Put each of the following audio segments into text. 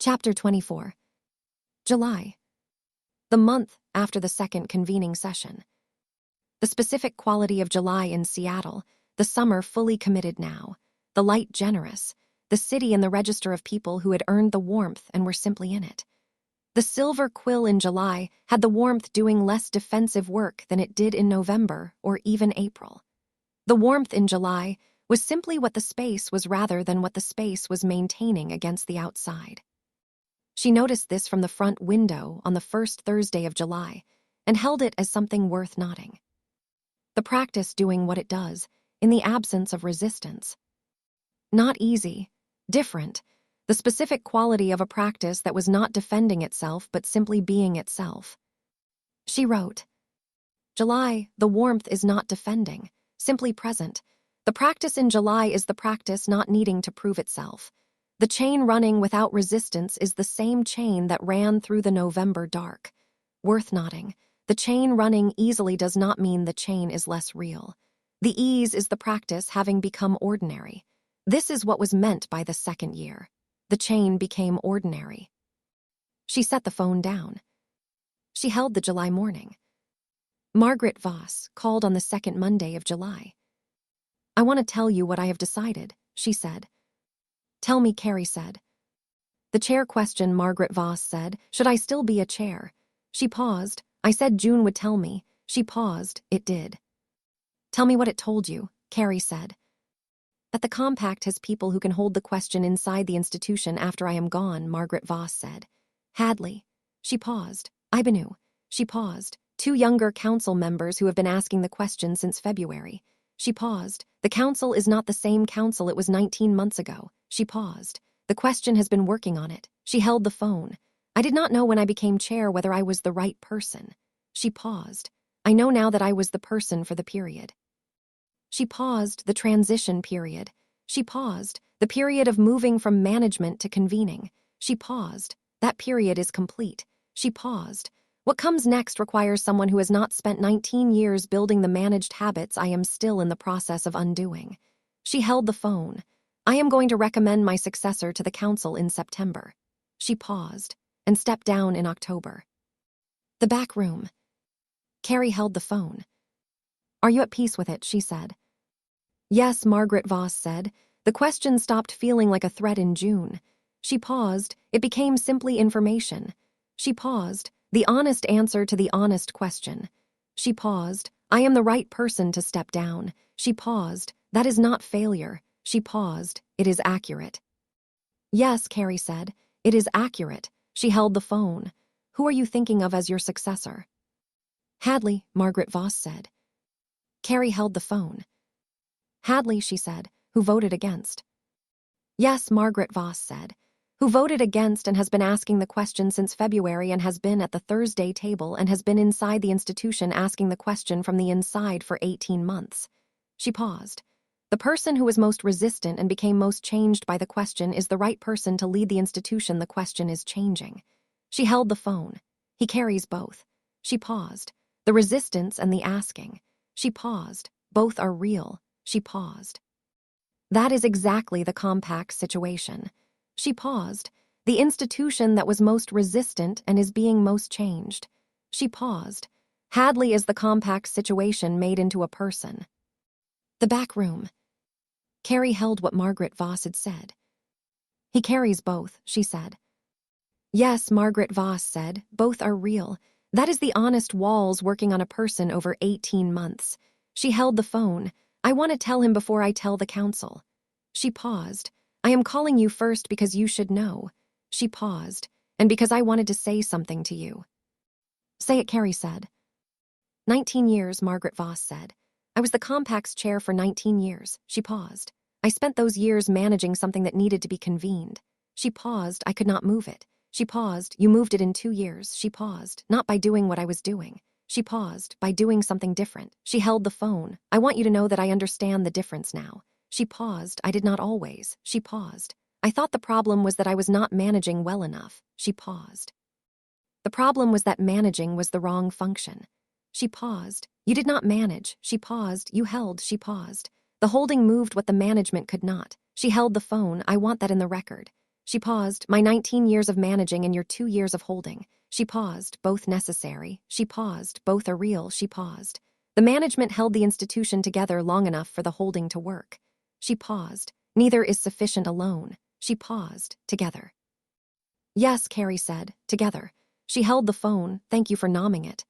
Chapter 24. July. The month after the second convening session. The specific quality of July in Seattle, the summer fully committed now, the light generous, the city in the register of people who had earned the warmth and were simply in it. The silver quill in July had the warmth doing less defensive work than it did in November or even April. The warmth in July was simply what the space was rather than what the space was maintaining against the outside. She noticed this from the front window on the first Thursday of July and held it as something worth noting. The practice doing what it does in the absence of resistance. Not easy, different, the specific quality of a practice that was not defending itself but simply being itself. She wrote, July, the warmth is not defending, simply present. The practice in July is the practice not needing to prove itself. The chain running without resistance is the same chain that ran through the November dark. Worth noting, the chain running easily does not mean the chain is less real. The ease is the practice having become ordinary. This is what was meant by the second year. The chain became ordinary. She set the phone down. She held the July morning. Margaret Voss called on the second Monday of July. I want to tell you what I have decided, she said. Tell me, Carrie said. The chair question, Margaret Voss said. Should I still be a chair? She paused. I said June would tell me. She paused. It did. Tell me what it told you, Carrie said. That the compact has people who can hold the question inside the institution after I am gone, Margaret Voss said. Hadley. She paused. Ibanu. She paused. 2 younger council members who have been asking the question since February. She paused. The council is not the same council it was 19 months ago. She paused. The question has been working on it. She held the phone. I did not know when I became chair whether I was the right person. She paused. I know now that I was the person for the period. She paused. The transition period. She paused. The period of moving from management to convening. She paused. That period is complete. She paused. What comes next requires someone who has not spent 19 years building the managed habits I am still in the process of undoing. She held the phone. I am going to recommend my successor to the council in September. She paused and stepped down in October. The back room. Carrie held the phone. Are you at peace with it? She said. Yes, Margaret Voss said. The question stopped feeling like a threat in June. She paused. It became simply information. She paused. The honest answer to the honest question. She paused. I am the right person to step down. She paused. That is not failure. She paused. It is accurate. Yes, Carrie said. It is accurate. She held the phone. Who are you thinking of as your successor? Hadley, Margaret Voss said. Carrie held the phone. Hadley, she said, who voted against. Yes, Margaret Voss said. Who voted against and has been asking the question since February and has been at the Thursday table and has been inside the institution asking the question from the inside for 18 months. She paused. The person who was most resistant and became most changed by the question is the right person to lead the institution the question is changing. She held the phone. He carries both. She paused. The resistance and the asking. She paused. Both are real. She paused. That is exactly the compact situation. She paused. The institution that was most resistant and is being most changed. She paused. Hadley is the compact situation made into a person. The back room. Carrie held what Margaret Voss had said. He carries both, she said. Yes, Margaret Voss said, both are real. That is the honest walls working on a person over 18 months. She held the phone. I want to tell him before I tell the council. She paused. I am calling you first because you should know. She paused, and because I wanted to say something to you. Say it, Carrie said. 19 years, Margaret Voss said. I was the compact's chair for 19 years. She paused. I spent those years managing something that needed to be convened. She paused. I could not move it. She paused. You moved it in 2 years. She paused. Not by doing what I was doing. She paused. By doing something different. She held the phone. I want you to know that I understand the difference now. She paused. I did not always. She paused. I thought the problem was that I was not managing well enough. She paused. The problem was that managing was the wrong function. She paused. You did not manage. She paused. You held. She paused. The holding moved what the management could not. She held the phone. I want that in the record. She paused. My 19 years of managing and your 2 years of holding. She paused. Both necessary. She paused. Both are real. She paused. The management held the institution together long enough for the holding to work. She paused. Neither is sufficient alone. She paused. Together. Yes, Carrie said. Together. She held the phone. Thank you for nomming it.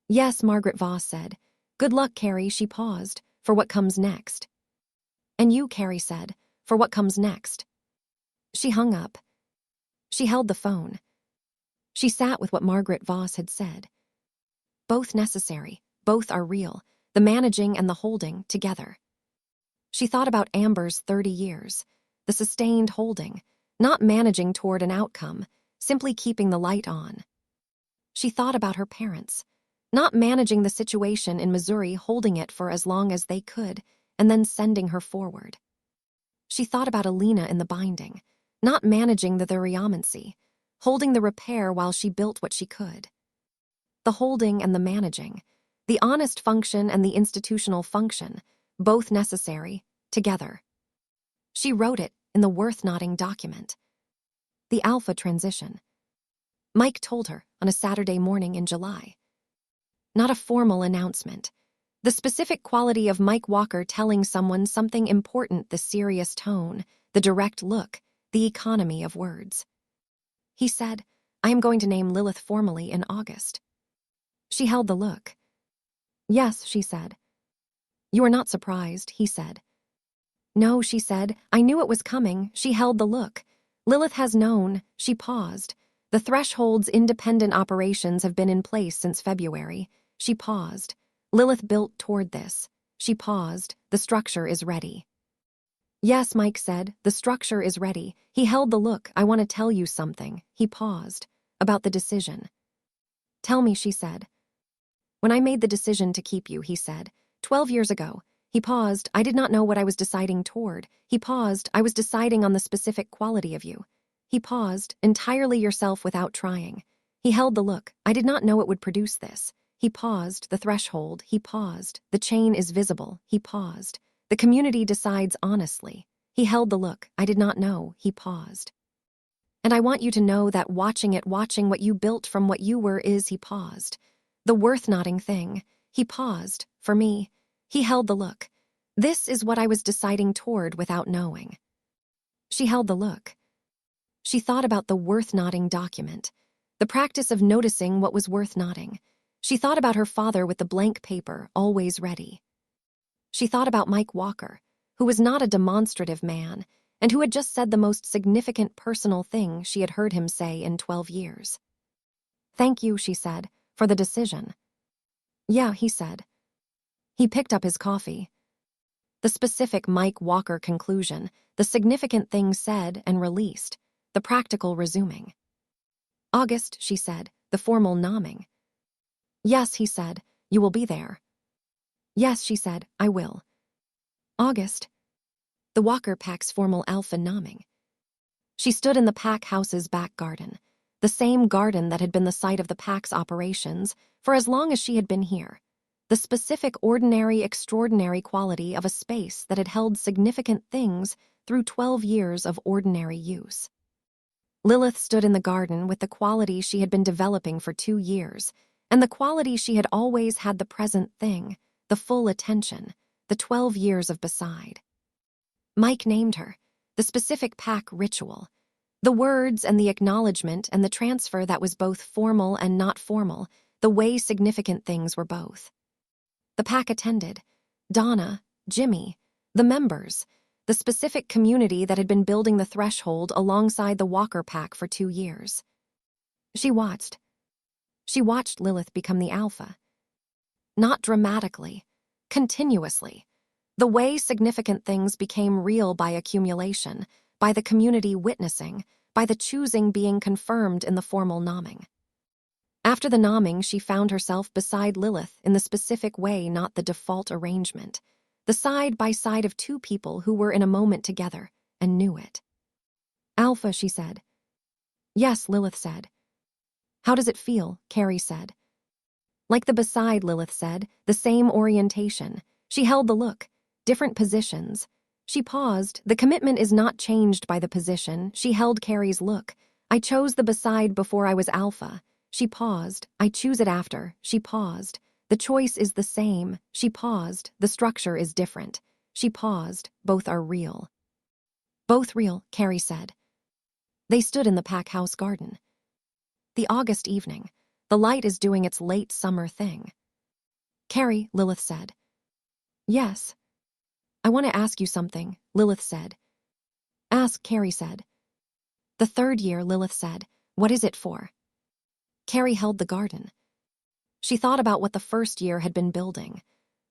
Yes, Margaret Voss said. Good luck, Carrie. She paused. For what comes next? And you, Carrie said. For what comes next? She hung up. She held the phone. She sat with what Margaret Voss had said. Both necessary. Both are real. The managing and the holding together. She thought about Amber's 30 years. The sustained holding. Not managing toward an outcome. Simply keeping the light on. She thought about her parents. Not managing the situation in Missouri, holding it for as long as they could, and then sending her forward. She thought about Alina in the binding. Not managing the reomancy. Holding the repair while she built what she could. The holding and the managing. The honest function and the institutional function. Both necessary. Together. She wrote it in the worth-noting document. The Alpha transition. Mike told her on a Saturday morning in July. Not a formal announcement. The specific quality of Mike Walker telling someone something important, the serious tone, the direct look, the economy of words. He said, I am going to name Lilith formally in August. She held the look. Yes, she said. You are not surprised, he said. No, she said. I knew it was coming. She held the look. Lilith has known. She paused. The threshold's independent operations have been in place since February. She paused. Lilith built toward this. She paused. The structure is ready. Yes, Mike said. The structure is ready. He held the look. I want to tell you something. He paused. About the decision. Tell me, she said. When I made the decision to keep you, he said. 12 years ago. He paused. I did not know what I was deciding toward. He paused. I was deciding on the specific quality of you. He paused. Entirely yourself without trying. He held the look. I did not know it would produce this. He paused. The threshold. He paused. The chain is visible. He paused. The community decides honestly. He held the look. I did not know. He paused. And I want you to know that watching what you built from what you were is, he paused. The worth-noting thing. He paused. For me. He held the look. This is what I was deciding toward without knowing. She held the look. She thought about the worth-noting document. The practice of noticing what was worth noting. She thought about her father with the blank paper, always ready. She thought about Mike Walker, who was not a demonstrative man, and who had just said the most significant personal thing she had heard him say in 12 years. Thank you, she said, for the decision. Yeah, he said. He picked up his coffee. The specific Mike Walker conclusion, the significant thing said and released, the practical resuming. August, she said, the formal nomming. Yes, he said, you will be there. Yes, she said, I will. August. The Walker Pack's formal alpha nomming. She stood in the Pack house's back garden, the same garden that had been the site of the Pack's operations for as long as she had been here. The specific ordinary, extraordinary quality of a space that had held significant things through 12 years of ordinary use. Lilith stood in the garden with the quality she had been developing for 2 years, and the quality she had always had, the present thing, the full attention, the 12 years of beside. Mike named her, the specific Pack ritual, the words and the acknowledgement and the transfer that was both formal and not formal, the way significant things were both. The Pack attended, Donna, Jimmy, the members, the specific community that had been building the threshold alongside the Walker Pack for 2 years. She watched. She watched Lilith become the alpha. Not dramatically, continuously. The way significant things became real by accumulation, by the community witnessing, by the choosing being confirmed in the formal nomming. After the nomming, she found herself beside Lilith in the specific way, not the default arrangement, the side-by-side of 2 people who were in a moment together and knew it. Alpha, she said. Yes, Lilith said. How does it feel? Carrie said. Like the beside, Lilith said, the same orientation. She held the look, different positions. She paused. The commitment is not changed by the position. She held Carrie's look. I chose the beside before I was alpha. She paused. I choose it after. She paused. The choice is the same. She paused. The structure is different. She paused. Both are real. Both real, Carrie said. They stood in the pack house garden. The August evening. The light is doing its late summer thing. Carrie, Lilith said. Yes. I want to ask you something, Lilith said. Ask, Carrie said. The third year, Lilith said. What is it for? Carrie held the garden. She thought about what the first year had been building.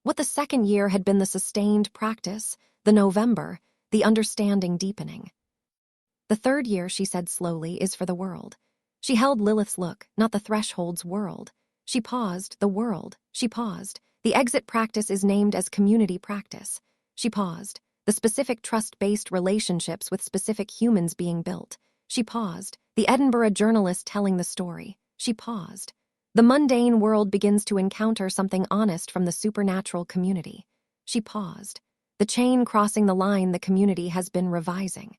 What the second year had been the sustained practice, the November, the understanding deepening. The third year, she said slowly, is for the world. She held Lilith's look, not the threshold's world. She paused, the world. She paused. The exit practice is named as community practice. She paused. The specific trust-based relationships with specific humans being built. She paused. The Edinburgh journalist telling the story. She paused. The mundane world begins to encounter something honest from the supernatural community. She paused. The chain crossing the line the community has been revising.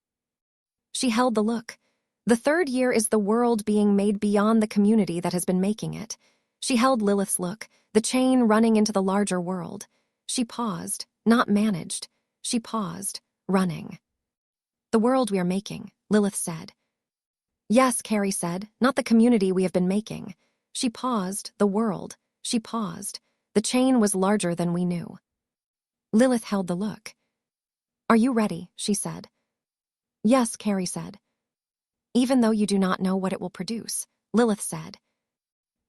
She held the look. The third year is the world being made beyond the community that has been making it. She held Lilith's look, the chain running into the larger world. She paused, not managed. She paused, running. The world we are making, Lilith said. Yes, Carrie said, not the community we have been making. She paused, the world. She paused. The chain was larger than we knew. Lilith held the look. Are you ready? She said. Yes, Carrie said. Even though you do not know what it will produce, Lilith said.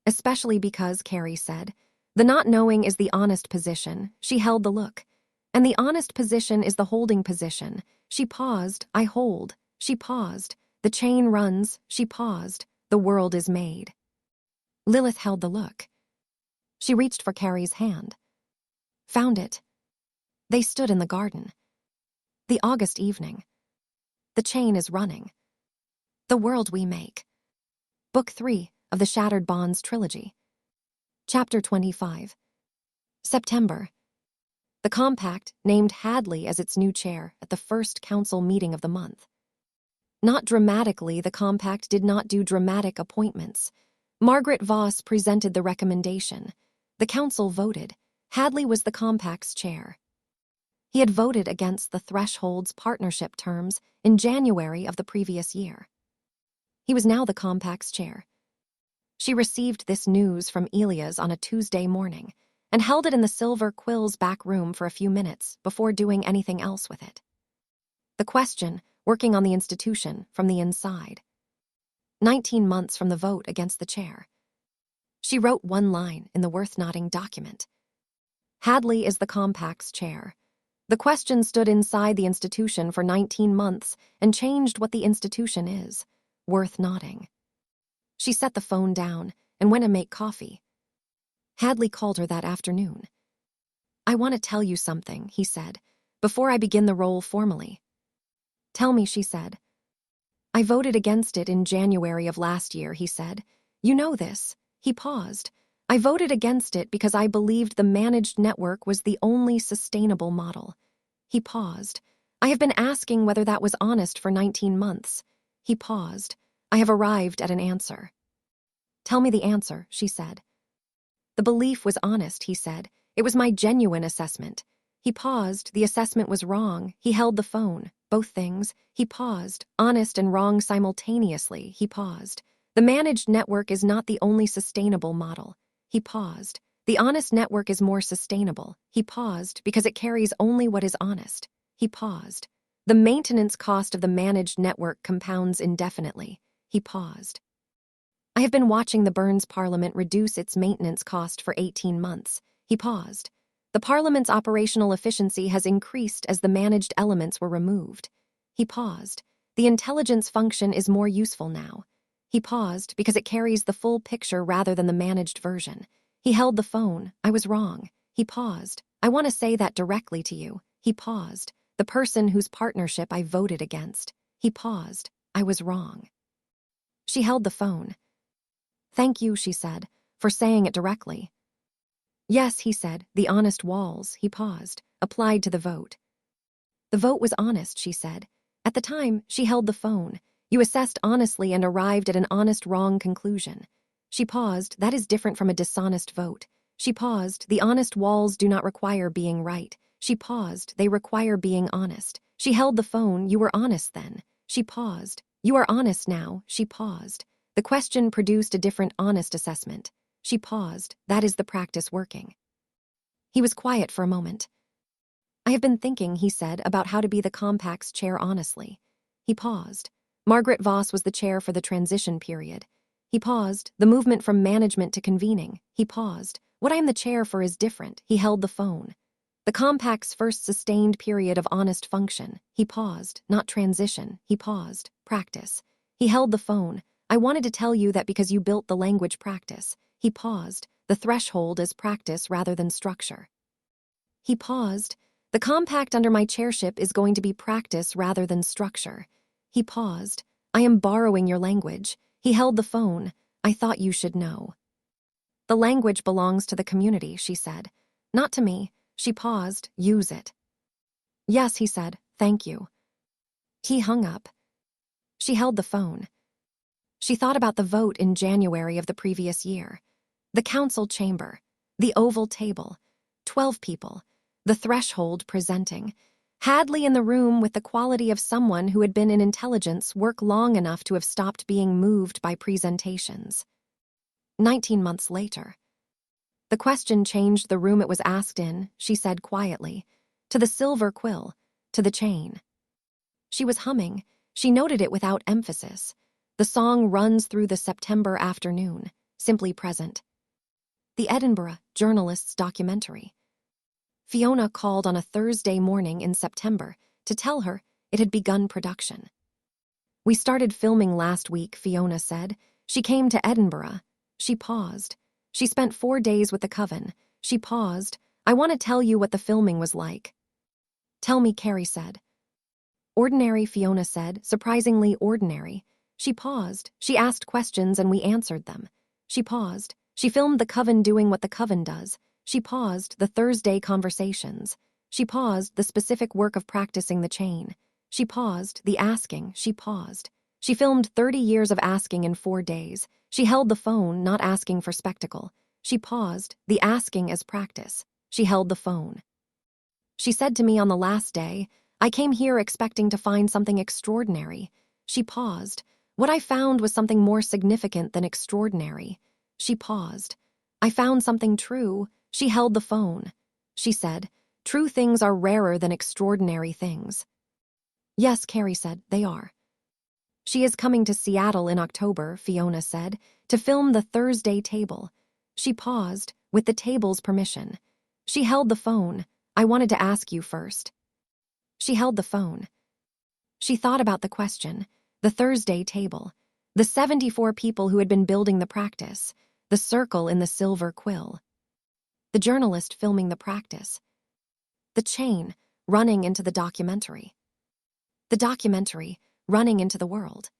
Especially because, Carrie said, the not knowing is the honest position. She held the look. And the honest position is the holding position. She paused, I hold. She paused. The chain runs. She paused. The world is made. Lilith held the look. She reached for Carrie's hand. Found it. They stood in the garden. The August evening. The chain is running. The World We Make. Book 3 of the Shattered Bonds trilogy. Chapter 25. September. The compact named Hadley as its new chair at the first council meeting of the month. Not dramatically, the compact did not do dramatic appointments. Margaret Voss presented the recommendation. The council voted. Hadley was the compact's chair. He had voted against the Threshold's partnership terms in January of the previous year. He was now the compact's chair. She received this news from Elias on a Tuesday morning and held it in the Silver Quill's back room for a few minutes before doing anything else with it. The question, working on the institution from the inside. 19 months from the vote against the chair. She wrote one line in the worth-noting document. Hadley is the compact's chair. The question stood inside the institution for 19 months and changed what the institution is. Worth nodding. She set the phone down and went to make coffee. Hadley called her that afternoon. I want to tell you something, he said, before I begin the role formally. Tell me, she said. I voted against it in January of last year, he said. You know this. He paused. I voted against it because I believed the managed network was the only sustainable model. He paused. I have been asking whether that was honest for 19 months. He paused. I have arrived at an answer. Tell me the answer, she said. The belief was honest, he said. It was my genuine assessment. He paused. The assessment was wrong. He held the phone. Both things. He paused. Honest and wrong simultaneously. He paused. The managed network is not the only sustainable model. He paused. The honest network is more sustainable. He paused because it carries only what is honest. He paused. The maintenance cost of the managed network compounds indefinitely. He paused. I have been watching the Burns Parliament reduce its maintenance cost for 18 months. He paused. The Parliament's operational efficiency has increased as the managed elements were removed. He paused. The intelligence function is more useful now. He paused because it carries the full picture rather than the managed version. He held the phone. I was wrong. He paused. I want to say that directly to you. He paused. The person whose partnership I voted against. He paused. I was wrong. She held the phone. Thank you, she said, for saying it directly. Yes, he said, the honest walls, he paused, applied to the vote. The vote was honest, she said. At the time, she held the phone. You assessed honestly and arrived at an honest wrong conclusion. She paused. That is different from a dishonest vote. She paused. The honest walls do not require being right. She paused. They require being honest. She held the phone. You were honest then. She paused. You are honest now. She paused. The question produced a different honest assessment. She paused. That is the practice working. He was quiet for a moment. I have been thinking, he said, about how to be the Compact's chair honestly. He paused. Margaret Voss was the chair for the transition period. He paused. The movement from management to convening. He paused. What I am the chair for is different. He held the phone. The Compact's first sustained period of honest function. He paused. Not transition. He paused. Practice. He held the phone. I wanted to tell you that because you built the language practice. He paused. The threshold is practice rather than structure. He paused. The Compact under my chairship is going to be practice rather than structure. He paused. I am borrowing your language. He held the phone. I thought you should know. The language belongs to the community, she said. Not to me. She paused. Use it. Yes, he said. Thank you. He hung up. She held the phone. She thought about the vote in January of the previous year. The council chamber. The oval table. 12 people. The threshold presenting. Hadley in the room with the quality of someone who had been in intelligence work long enough to have stopped being moved by presentations. 19 months later. The question changed the room it was asked in, she said quietly. To the silver quill. To the chain. She was humming. She noted it without emphasis. The song runs through the September afternoon, simply present. The Edinburgh Journalist's documentary. Fiona called on a Thursday morning in September to tell her it had begun production. We started filming last week, Fiona said. She came to Edinburgh. She paused. She spent 4 days with the coven. She paused. I want to tell you what the filming was like. Tell me, Carrie said. Ordinary, Fiona said, surprisingly ordinary. She paused. She asked questions and we answered them. She paused. She filmed the coven doing what the coven does. She paused. The Thursday conversations. She paused. The specific work of practicing the chain. She paused. The asking. She paused. She filmed 30 years of asking in 4 days. She held the phone, not asking for spectacle. She paused. The asking as practice. She held the phone. She said to me on the last day, I came here expecting to find something extraordinary. She paused. What I found was something more significant than extraordinary. She paused. I found something true. She held the phone. She said, true things are rarer than extraordinary things. Yes, Carrie said, they are. She is coming to Seattle in October, Fiona said, to film the Thursday table. She paused, with the table's permission. She held the phone. I wanted to ask you first. She held the phone. She thought about the question, the Thursday table, the 74 people who had been building the practice, the circle in the silver quill, the journalist filming the practice, the chain running into the documentary, the documentary running into the world.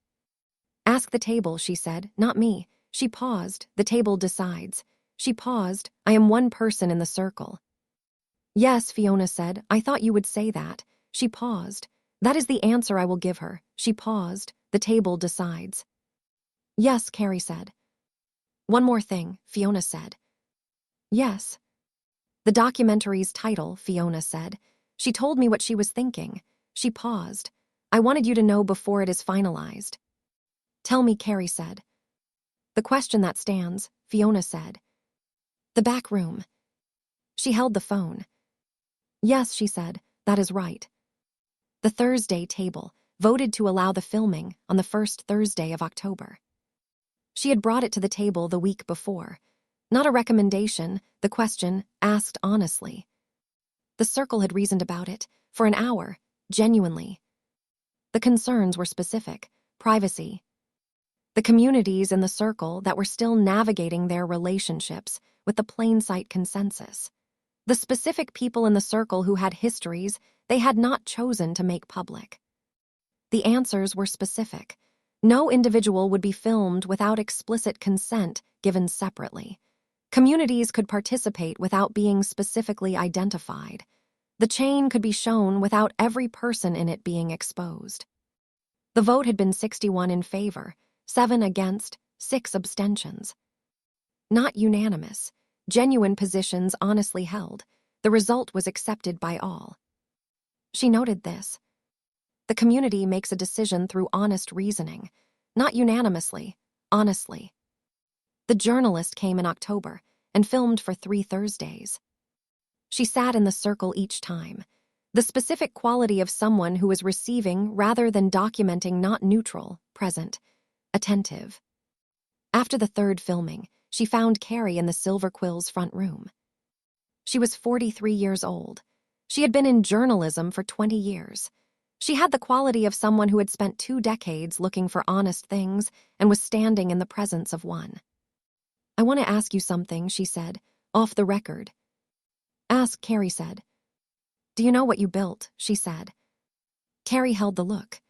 Ask the table, she said, not me. She paused. The table decides. She paused. I am one person in the circle. Yes, Fiona said, I thought you would say that. She paused. That is the answer I will give her. She paused. The table decides. Yes, Carrie said. One more thing, Fiona said. Yes. The documentary's title, Fiona said. She told me what she was thinking. She paused. I wanted you to know before it is finalized. Tell me, Carrie said. The question that stands, Fiona said. The back room. She held the phone. Yes, she said, that is right. The Thursday table voted to allow the filming on the first Thursday of October. She had brought it to the table the week before. Not a recommendation, the question, asked honestly. The circle had reasoned about it, for an hour, genuinely. The concerns were specific, privacy. The communities in the circle that were still navigating their relationships with the plain sight consensus. The specific people in the circle who had histories they had not chosen to make public. The answers were specific. No individual would be filmed without explicit consent given separately. Communities could participate without being specifically identified. The chain could be shown without every person in it being exposed. The vote had been 61 in favor, 7 against, 6 abstentions. Not unanimous, genuine positions honestly held. The result was accepted by all. She noted this. The community makes a decision through honest reasoning, not unanimously, honestly. The journalist came in October and filmed for 3 Thursdays. She sat in the circle each time, the specific quality of someone who is receiving rather than documenting, not neutral, present, attentive. After the third filming, she found Carrie in the Silver Quill's front room. She was 43 years old. She had been in journalism for 20 years. She had the quality of someone who had spent 2 decades looking for honest things and was standing in the presence of one. "I want to ask you something," she said, off the record. "Ask," Carrie said. "Do you know what you built?" she said. Carrie held the look.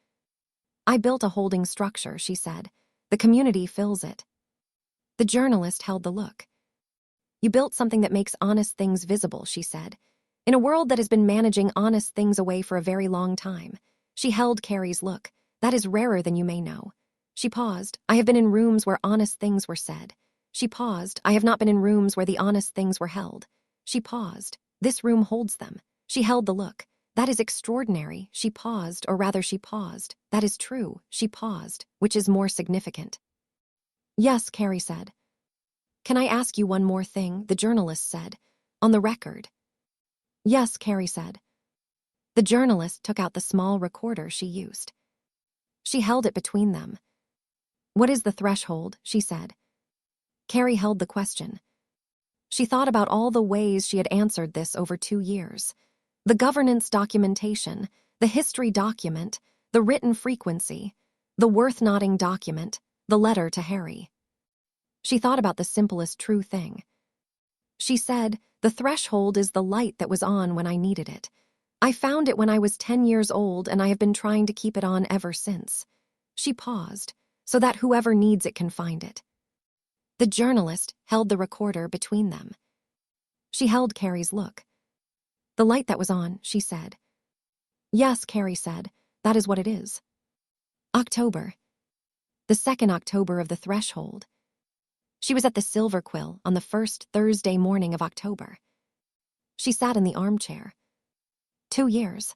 "I built a holding structure," she said. "The community fills it." The journalist held the look. "You built something that makes honest things visible," she said. "In a world that has been managing honest things away for a very long time." She held Carrie's look. "That is rarer than you may know." She paused. "I have been in rooms where honest things were said." She paused. "I have not been in rooms where the honest things were held." She paused. "This room holds them." She held the look. "That is extraordinary." She paused, or rather she paused. "That is true." She paused, which is more significant. "Yes," Carrie said. "Can I ask you one more thing?" the journalist said. "On the record." "Yes," Carrie said. The journalist took out the small recorder she used. She held it between them. "What is the threshold?" she said. Carrie held the question. She thought about all the ways she had answered this over 2 years. The governance documentation, the history document, the written frequency, the worth-noting document, the letter to Harry. She thought about the simplest true thing. She said, "The threshold is the light that was on when I needed it. I found it when I was 10 years old, and I have been trying to keep it on ever since." She paused, "so that whoever needs it can find it." The journalist held the recorder between them. She held Carrie's look. "The light that was on," she said. "Yes," Carrie said, "that is what it is." October. The 2nd October of the threshold. She was at the Silver Quill on the first Thursday morning of October. She sat in the armchair. 2 years.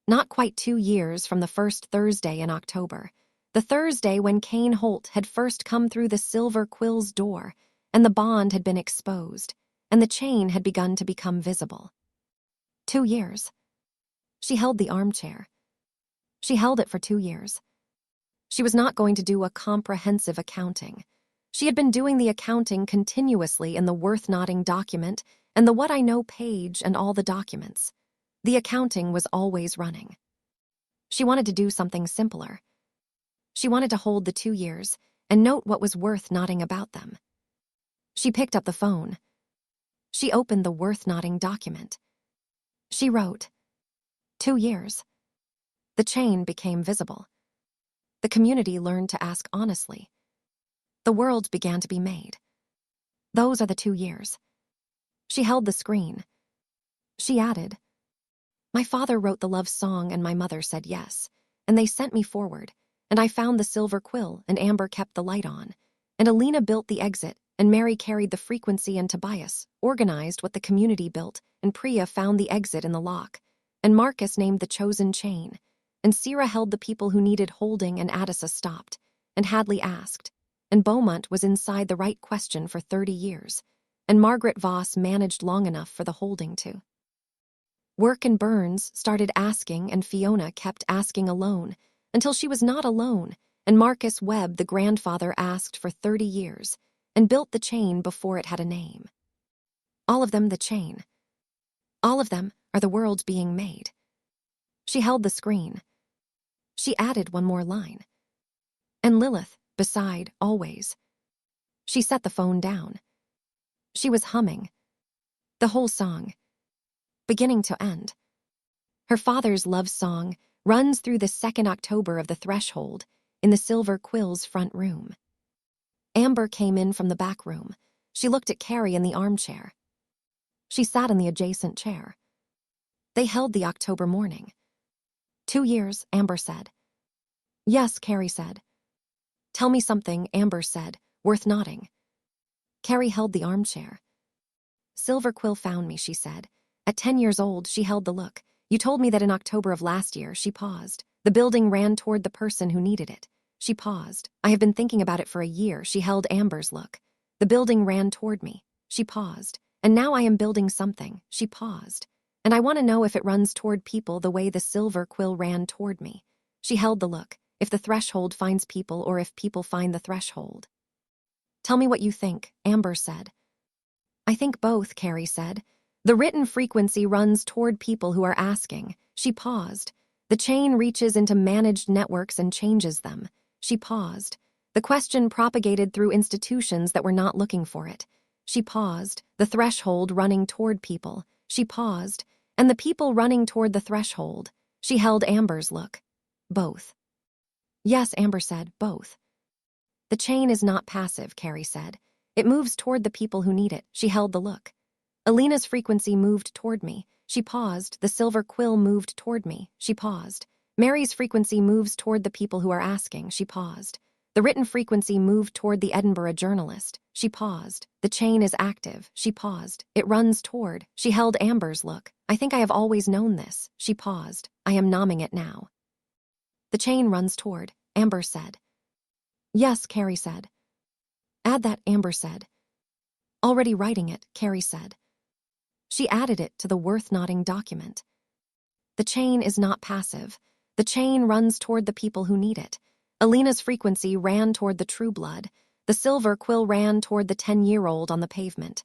Not quite 2 years from the first Thursday in October, the Thursday when Kane Holt had first come through the Silver Quill's door, and the bond had been exposed, and the chain had begun to become visible. 2 years. She held the armchair. She held it for 2 years. She was not going to do a comprehensive accounting. She had been doing the accounting continuously in the worth-noting document and the What I Know page and all the documents. The accounting was always running. She wanted to do something simpler. She wanted to hold the 2 years and note what was worth-noting about them. She picked up the phone. She opened the worth-noting document. She wrote, 2 years. The chain became visible. The community learned to ask honestly. The world began to be made. Those are the 2 years. She held the screen. She added, "My father wrote the love song and my mother said yes, and they sent me forward, and I found the Silver Quill and Amber kept the light on, and Alina built the exit, and Mary carried the frequency, and Tobias organized what the community built, and Priya found the exit in the lock, and Marcus named the chosen chain, and Sierra held the people who needed holding, and Addisa stopped, and Hadley asked, and Beaumont was inside the right question for 30 years, and Margaret Voss managed long enough for the holding to work, and Burns started asking, and Fiona kept asking alone, until she was not alone, and Marcus Webb, the grandfather, asked for 30 years, and built the chain before it had a name. All of them the chain. All of them are the world being made. She held the screen. She added one more line. And Lilith, beside, always. She set the phone down. She was humming. The whole song. Beginning to end. Her father's love song runs through the 2nd October of the threshold in the Silver Quill's front room. Amber came in from the back room. She looked at Carrie in the armchair. She sat in the adjacent chair. They held the October morning. 2 years, Amber said. Yes, Carrie said. Tell me something, Amber said, worth nodding. Carrie held the armchair. Silver Quill found me, she said. At 10 years old, she held the look. You told me that in October of last year, she paused. The building ran toward the person who needed it. She paused. I have been thinking about it for a year. She held Amber's look. The building ran toward me. She paused. And now I am building something. She paused. And I want to know if it runs toward people the way the Silver Quill ran toward me. She held the look. If the threshold finds people or if people find the threshold. Tell me what you think, Amber said. I think both, Carrie said. The written frequency runs toward people who are asking. She paused. The chain reaches into managed networks and changes them. She paused. The question propagated through institutions that were not looking for it. She paused. The threshold running toward people. She paused. And the people running toward the threshold. She held Amber's look. Both. Yes, Amber said, both. The chain is not passive, Carrie said. It moves toward the people who need it. She held the look. Alina's frequency moved toward me. She paused. The Silver Quill moved toward me. She paused. Mary's frequency moves toward the people who are asking. She paused. The written frequency moved toward the Edinburgh journalist. She paused. The chain is active. She paused. It runs toward. She held Amber's look. I think I have always known this. She paused. I am nomming it now. The chain runs toward, Amber said. Yes, Carrie said. Add that, Amber said. Already writing it, Carrie said. She added it to the worth-nodding document. The chain is not passive. The chain runs toward the people who need it. Alina's frequency ran toward the true blood. The Silver Quill ran toward the 10-year-old on the pavement.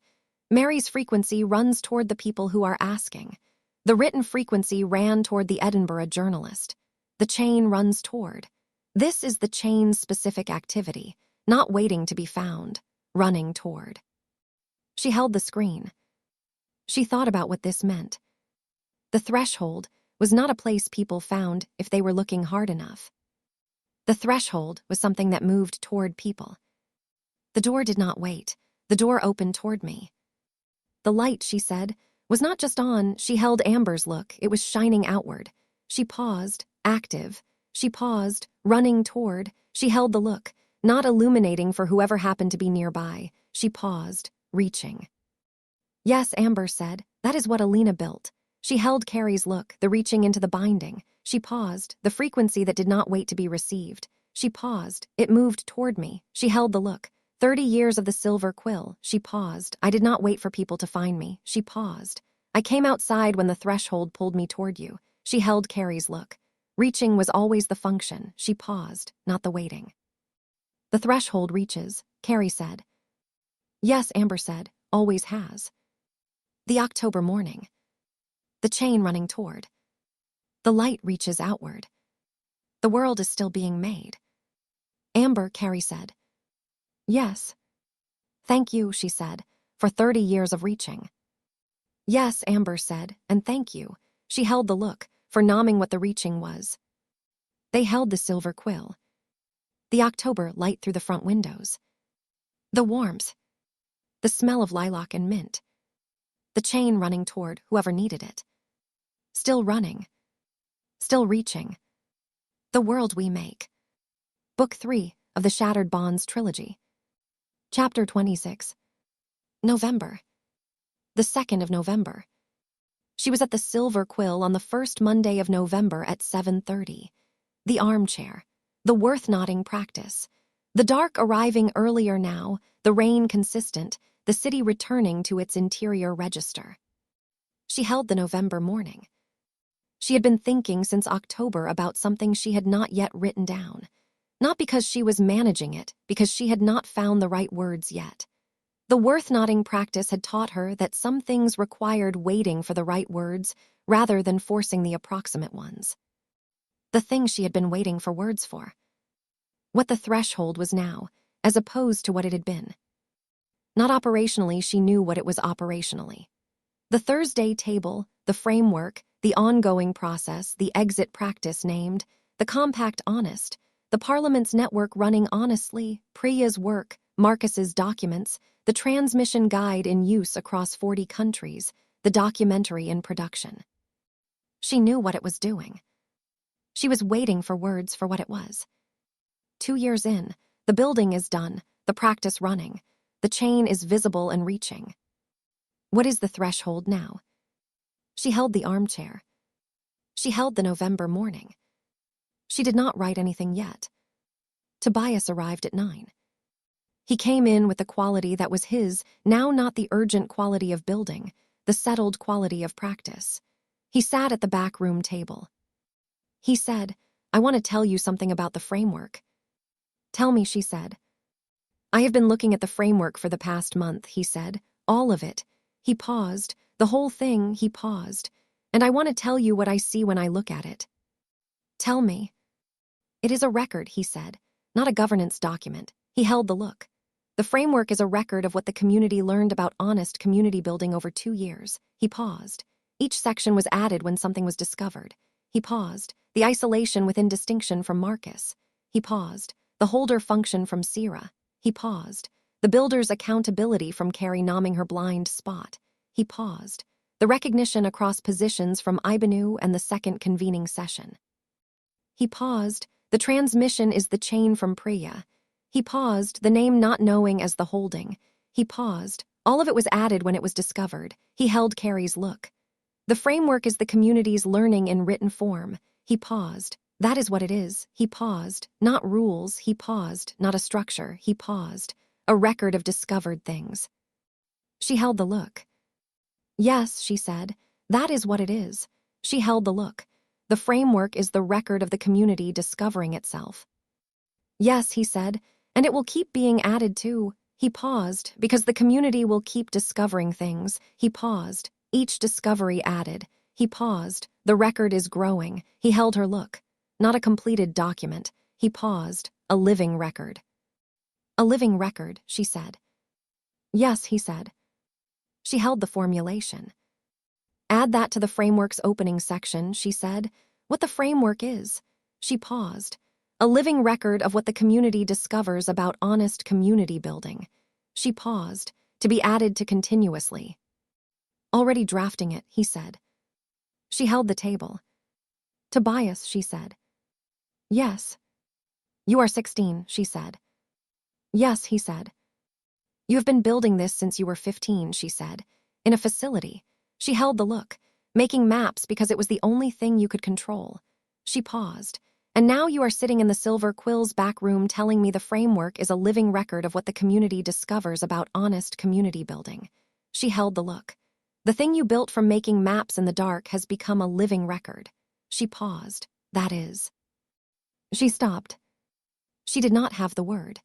Mary's frequency runs toward the people who are asking. The written frequency ran toward the Edinburgh journalist. The chain runs toward. This is the chain's specific activity, not waiting to be found, running toward. She held the screen. She thought about what this meant. The threshold was not a place people found if they were looking hard enough. The threshold was something that moved toward people. The door did not wait. The door opened toward me. The light, she said, was not just on. She held Amber's look. It was shining outward. She paused, active. She paused, running toward. She held the look, not illuminating for whoever happened to be nearby. She paused, reaching. Yes, Amber said, that is what Alina built. She held Carrie's look, the reaching into the binding. She paused, the frequency that did not wait to be received. She paused, it moved toward me. She held the look. 30 years of the Silver Quill. She paused. I did not wait for people to find me. She paused. I came outside when the threshold pulled me toward you. She held Carrie's look. Reaching was always the function. She paused, not the waiting. The threshold reaches, Carrie said. Yes, Amber said, always has. The October morning. The chain running toward. The light reaches outward. The world is still being made. Amber, Carrie said. Yes. Thank you, she said, for 30 years of reaching. Yes, Amber said, and thank you. She held the look, for nomming what the reaching was. They held the Silver Quill. The October light through the front windows. The warmth. The smell of lilac and mint. The chain running toward whoever needed it. Still running. Still reaching. The world we make. Book 3 of the Shattered Bonds trilogy. Chapter 26. November. The 2nd of November. She was at the Silver Quill on the first Monday of November at 7:30. The armchair. The worth-nodding practice. The dark arriving earlier now, the rain consistent, the city returning to its interior register. She held the November morning. She had been thinking since October about something she had not yet written down. Not because she was managing it, because she had not found the right words yet. The worth-nodding practice had taught her that some things required waiting for the right words rather than forcing the approximate ones. The thing she had been waiting for words for. What the threshold was now, as opposed to what it had been. Not operationally, she knew what it was operationally. The Thursday table, the framework, the ongoing process, the exit practice named, the compact honest, the Parliament's network running honestly, Priya's work, Marcus's documents, the transmission guide in use across 40 countries, the documentary in production. She knew what it was doing. She was waiting for words for what it was. 2 years in, the building is done, the practice running. The chain is visible and reaching. What is the threshold now? She held the armchair. She held the November morning. She did not write anything yet. Tobias arrived at 9. He came in with the quality that was his, now not the urgent quality of building, the settled quality of practice. He sat at the back room table. He said, "I want to tell you something about the framework." "Tell me," she said. "I have been looking at the framework for the past month," he said. "All of it." He paused. "The whole thing," he paused. "And I want to tell you what I see when I look at it." "Tell me." "It is a record," he said, "not a governance document." He held the look. "The framework is a record of what the community learned about honest community building over 2 years." He paused. Each section was added when something was discovered. He paused. The isolation within distinction from Marcus. He paused. The holder function from Sira. He paused. The builder's accountability from Carrie numbing her blind spot. He paused. The recognition across positions from Ibanu and the second convening session. He paused. The transmission is the chain from Priya. He paused, the name not knowing as the holding. He paused. All of it was added when it was discovered. He held Carrie's look. The framework is the community's learning in written form. He paused. That is what it is. He paused. Not rules. He paused. Not a structure. He paused. A record of discovered things. She held the look. "Yes," she said. "That is what it is." She held the look. The framework is the record of the community discovering itself. "Yes," he said, "and it will keep being added to." He paused, "because the community will keep discovering things." He paused. Each discovery added. He paused. The record is growing. He held her look. Not a completed document. He paused. A living record. "A living record," she said. "Yes," he said. She held the formulation. "Add that to the framework's opening section," she said. "What the framework is." She paused. "A living record of what the community discovers about honest community building." She paused. "To be added to continuously." "Already drafting it," he said. She held the table. "Tobias," she said. "Yes." "You are 16, she said. "Yes," he said. "You have been building this since you were 15, she said. "In a facility." She held the look, "making maps because it was the only thing you could control." She paused. "And now you are sitting in the Silver Quill's back room telling me the framework is a living record of what the community discovers about honest community building." She held the look. "The thing you built from making maps in the dark has become a living record." She paused. "That is." She stopped. She did not have the word.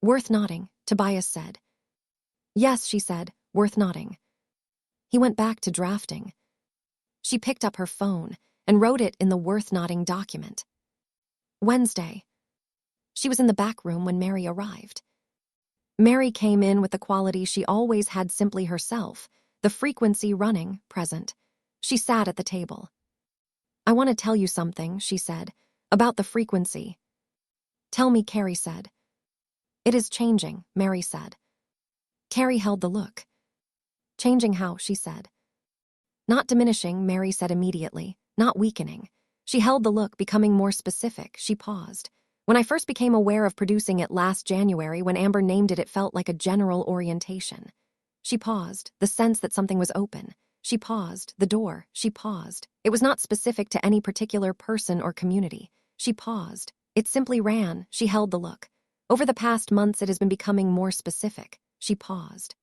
"Worth nodding," Tobias said. "Yes," she said, "worth nodding." He went back to drafting. She picked up her phone and wrote it in the worth nodding document. Wednesday. She was in the back room when Mary arrived. Mary came in with the quality she always had simply herself, the frequency running, present. She sat at the table. "I want to tell you something," she said, "about the frequency." "Tell me," Carrie said. "It is changing," Mary said. Carrie held the look. "Changing how?" she said. "Not diminishing," Mary said immediately, "not weakening." She held the look, becoming more specific. She paused. "When I first became aware of producing it last January, when Amber named it, it felt like a general orientation." She paused, the sense that something was open. She paused, the door. She paused. It was not specific to any particular person or community. She paused. It simply ran. She held the look. "Over the past months, it has been becoming more specific." She paused.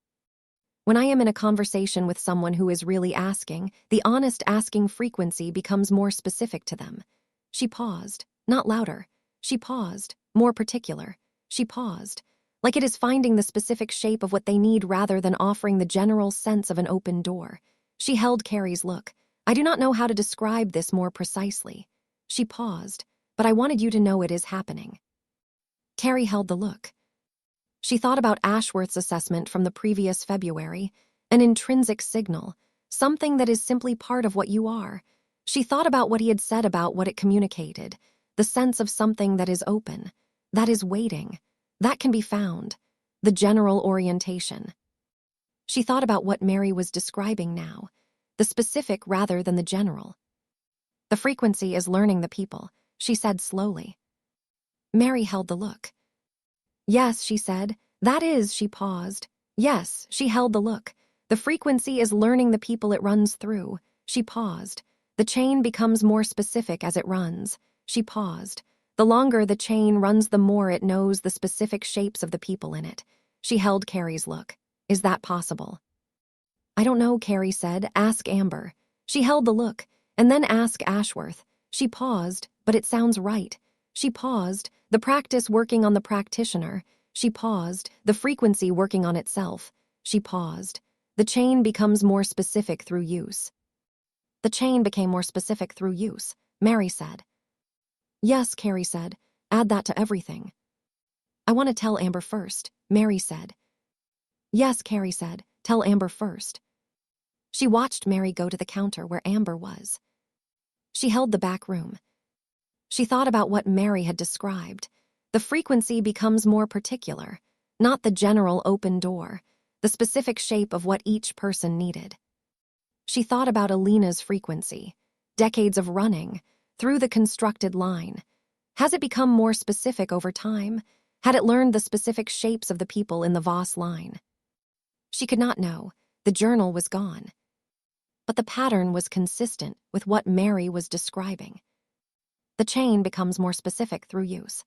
"When I am in a conversation with someone who is really asking, the honest asking frequency becomes more specific to them." She paused. Not louder. She paused. More particular. She paused. Like it is finding the specific shape of what they need rather than offering the general sense of an open door. She held Carrie's look. "I do not know how to describe this more precisely." She paused. "But I wanted you to know it is happening." Carrie held the look. She thought about Ashworth's assessment from the previous February, an intrinsic signal, something that is simply part of what you are. She thought about what he had said about what it communicated, the sense of something that is open, that is waiting, that can be found, the general orientation. She thought about what Mary was describing now, the specific rather than the general. The frequency is learning the people, she said slowly. Mary held the look. Yes, she said. That is, she paused. Yes, she held the look. The frequency is learning the people it runs through. She paused. The chain becomes more specific as it runs. She paused. The longer the chain runs, the more it knows the specific shapes of the people in it. She held Carrie's look. Is that possible? I don't know, Carrie said. Ask Amber. She held the look, and then ask Ashworth. She paused, but it sounds right. She paused, the practice working on the practitioner. She paused, the frequency working on itself. She paused. The chain becomes more specific through use. The chain became more specific through use, Mary said. Yes, Carrie said. Add that to everything. I want to tell Amber first, Mary said. Yes, Carrie said. Tell Amber first. She watched Mary go to the counter where Amber was. She held the back room. She thought about what Mary had described. The frequency becomes more particular, not the general open door, the specific shape of what each person needed. She thought about Alina's frequency, decades of running, through the constructed line. Has it become more specific over time? Had it learned the specific shapes of the people in the Voss line? She could not know. The journal was gone. But the pattern was consistent with what Mary was describing. The chain becomes more specific through use.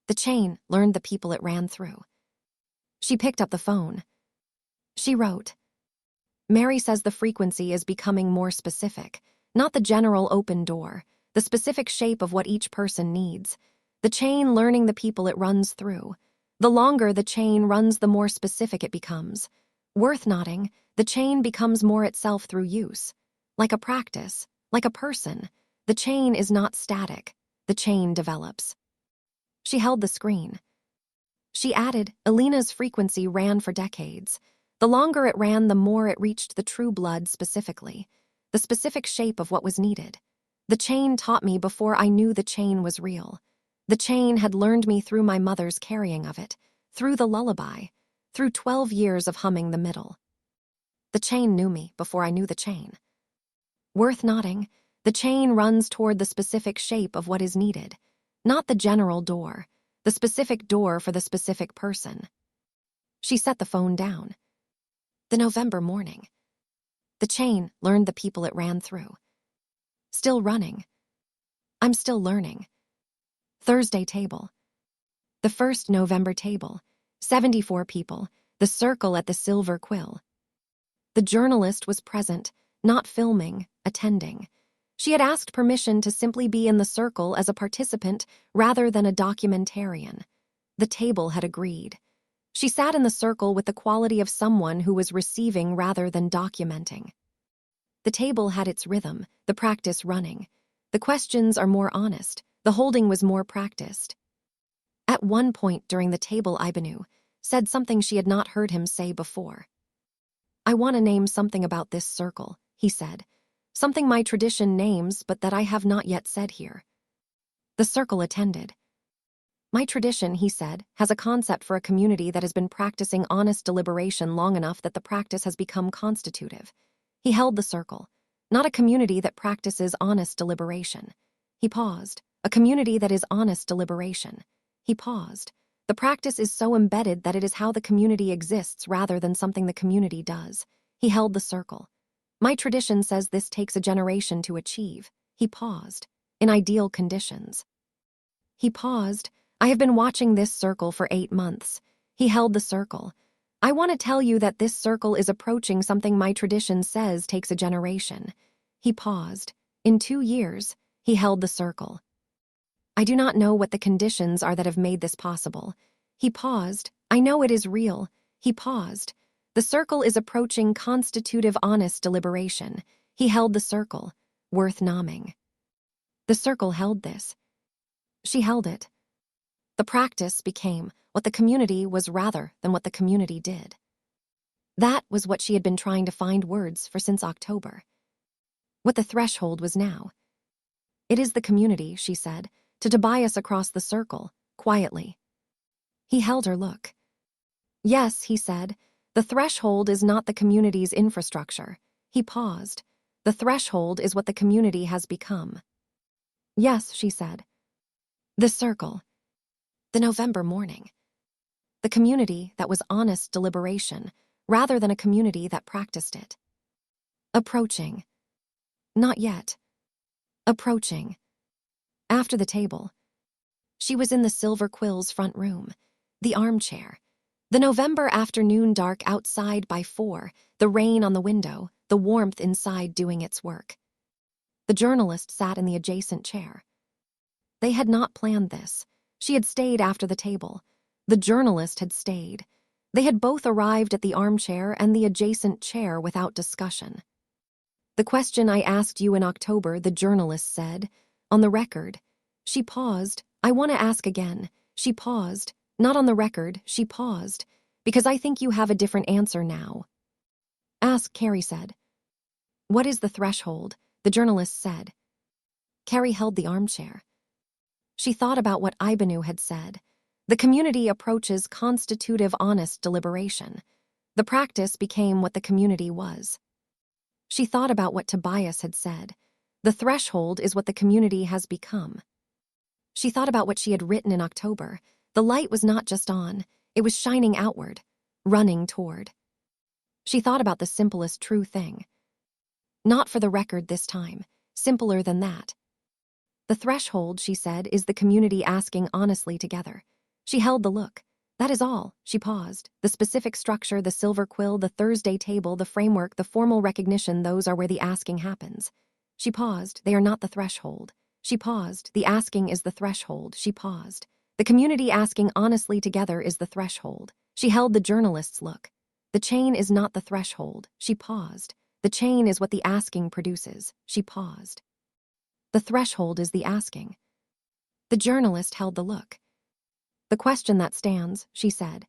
The chain learned the people it ran through. She picked up the phone. She wrote, Mary says the frequency is becoming more specific, not the general open door, the specific shape of what each person needs. The chain learning the people it runs through. The longer the chain runs, the more specific it becomes. Worth noting, the chain becomes more itself through use. Like a practice, like a person, the chain is not static. The chain develops. She held the screen. She added, Alina's frequency ran for decades. The longer it ran, the more it reached the true blood specifically, the specific shape of what was needed. The chain taught me before I knew the chain was real. The chain had learned me through my mother's carrying of it, through the lullaby, through 12 years of humming the middle. The chain knew me before I knew the chain. Worth noting, the chain runs toward the specific shape of what is needed, not the general door, the specific door for the specific person. She set the phone down. The November morning. The chain learned the people it ran through. Still running. I'm still learning. Thursday table. The first November table. 74 people. The circle at the Silver Quill. The journalist was present, not filming, attending. She had asked permission to simply be in the circle as a participant rather than a documentarian. The table had agreed. She sat in the circle with the quality of someone who was receiving rather than documenting. The table had its rhythm, the practice running. The questions are more honest, the holding was more practiced. At one point during the table, Ibanu said something she had not heard him say before. I want to name something about this circle, he said. Something my tradition names, but that I have not yet said here. The circle attended. My tradition, he said, has a concept for a community that has been practicing honest deliberation long enough that the practice has become constitutive. He held the circle. Not a community that practices honest deliberation. He paused. A community that is honest deliberation. He paused. The practice is so embedded that it is how the community exists rather than something the community does. He held the circle. My tradition says this takes a generation to achieve. He paused. In ideal conditions. He paused. I have been watching this circle for 8 months. He held the circle. I want to tell you that this circle is approaching something my tradition says takes a generation. He paused. In 2 years, he held the circle. I do not know what the conditions are that have made this possible. He paused. I know it is real. He paused. The circle is approaching constitutive honest deliberation. He held the circle. Worth nomming. The circle held this. She held it. The practice became what the community was rather than what the community did. That was what she had been trying to find words for since October. What the threshold was now. It is the community, she said, to Tobias across the circle, quietly. He held her look. Yes, he said, the threshold is not the community's infrastructure. He paused. The threshold is what the community has become. Yes, she said. The circle. The November morning. The community that was honest deliberation, rather than a community that practiced it. Approaching. Not yet. Approaching. After the table. She was in the Silver Quill's front room, the armchair. The November afternoon dark outside by 4, the rain on the window, the warmth inside doing its work. The journalist sat in the adjacent chair. They had not planned this. She had stayed after the table. The journalist had stayed. They had both arrived at the armchair and the adjacent chair without discussion. The question I asked you in October, the journalist said, on the record. She paused. I want to ask again. She paused. Not on the record, she paused. Because I think you have a different answer now. Ask, Carrie said. What is the threshold? The journalist said. Carrie held the armchair. She thought about what Ibanu had said. The community approaches constitutive honest deliberation. The practice became what the community was. She thought about what Tobias had said. The threshold is what the community has become. She thought about what she had written in October. The light was not just on, it was shining outward, running toward. She thought about the simplest true thing. Not for the record this time, simpler than that. The threshold, she said, is the community asking honestly together. She held the look. That is all. She paused. The specific structure, the silver quill, the Thursday table, the framework, the formal recognition, those are where the asking happens. She paused. They are not the threshold. She paused. The asking is the threshold. She paused. The community asking honestly together is the threshold. She held the journalist's look. The chain is not the threshold. She paused. The chain is what the asking produces. She paused. The threshold is the asking. The journalist held the look. The question that stands, she said.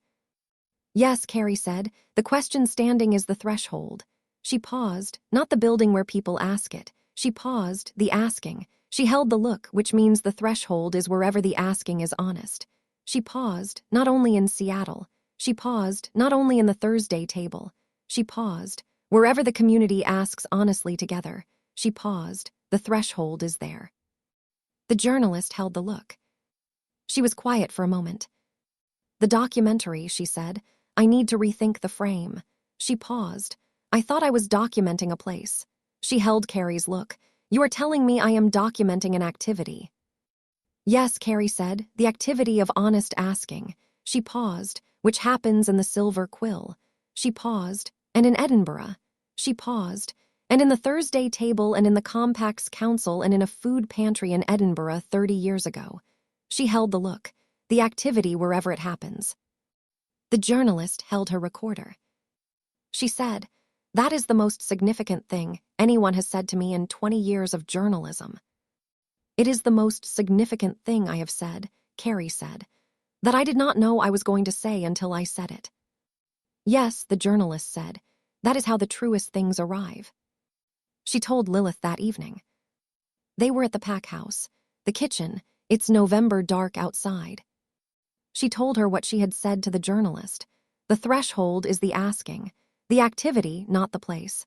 Yes, Carrie said, the question standing is the threshold. She paused, not the building where people ask it. She paused, the asking. She held the look, which means the threshold is wherever the asking is honest. She paused, not only in Seattle. She paused, not only in the Thursday table. She paused, wherever the community asks honestly together. She paused, the threshold is there. The journalist held the look. She was quiet for a moment. The documentary, she said. I need to rethink the frame. She paused. I thought I was documenting a place. She held Carrie's look. You are telling me I am documenting an activity. Yes, Carrie said, the activity of honest asking. She paused, which happens in the Silver Quill. She paused, and in Edinburgh. She paused, and in the Thursday table and in the Compacts Council and in a food pantry in Edinburgh 30 years ago. She held the look, the activity wherever it happens. The journalist held her recorder. She said, that is the most significant thing anyone has said to me in 20 years of journalism. It is the most significant thing I have said, Carrie said, that I did not know I was going to say until I said it. Yes, the journalist said, that is how the truest things arrive. She told Lilith that evening. They were at the pack house, the kitchen. It's November dark outside. She told her what she had said to the journalist. The threshold is the asking, the activity, not the place.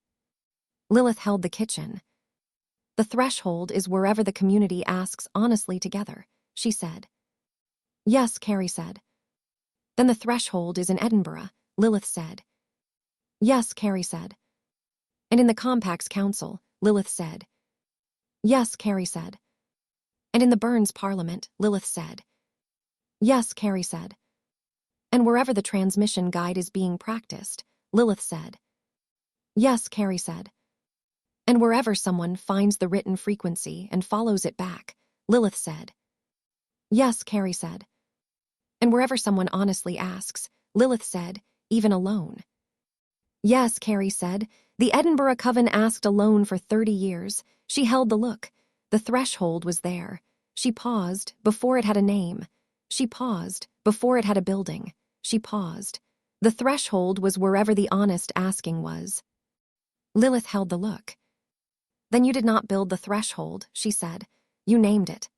Lilith held the kitchen. The threshold is wherever the community asks honestly together, she said. Yes, Carrie said. Then the threshold is in Edinburgh, Lilith said. Yes, Carrie said. And in the Compacts Council, Lilith said. Yes, Carrie said. And in the Burns Parliament, Lilith said. Yes, Carrie said. And wherever the transmission guide is being practiced, Lilith said. Yes, Carrie said. And wherever someone finds the written frequency and follows it back, Lilith said. Yes, Carrie said. And wherever someone honestly asks, Lilith said, even alone. Yes, Carrie said. The Edinburgh Coven asked alone for 30 years. She held the look. The threshold was there. She paused before it had a name. She paused before it had a building. She paused. The threshold was wherever the honest asking was. Lilith held the look. Then you did not build the threshold, she said. You named it.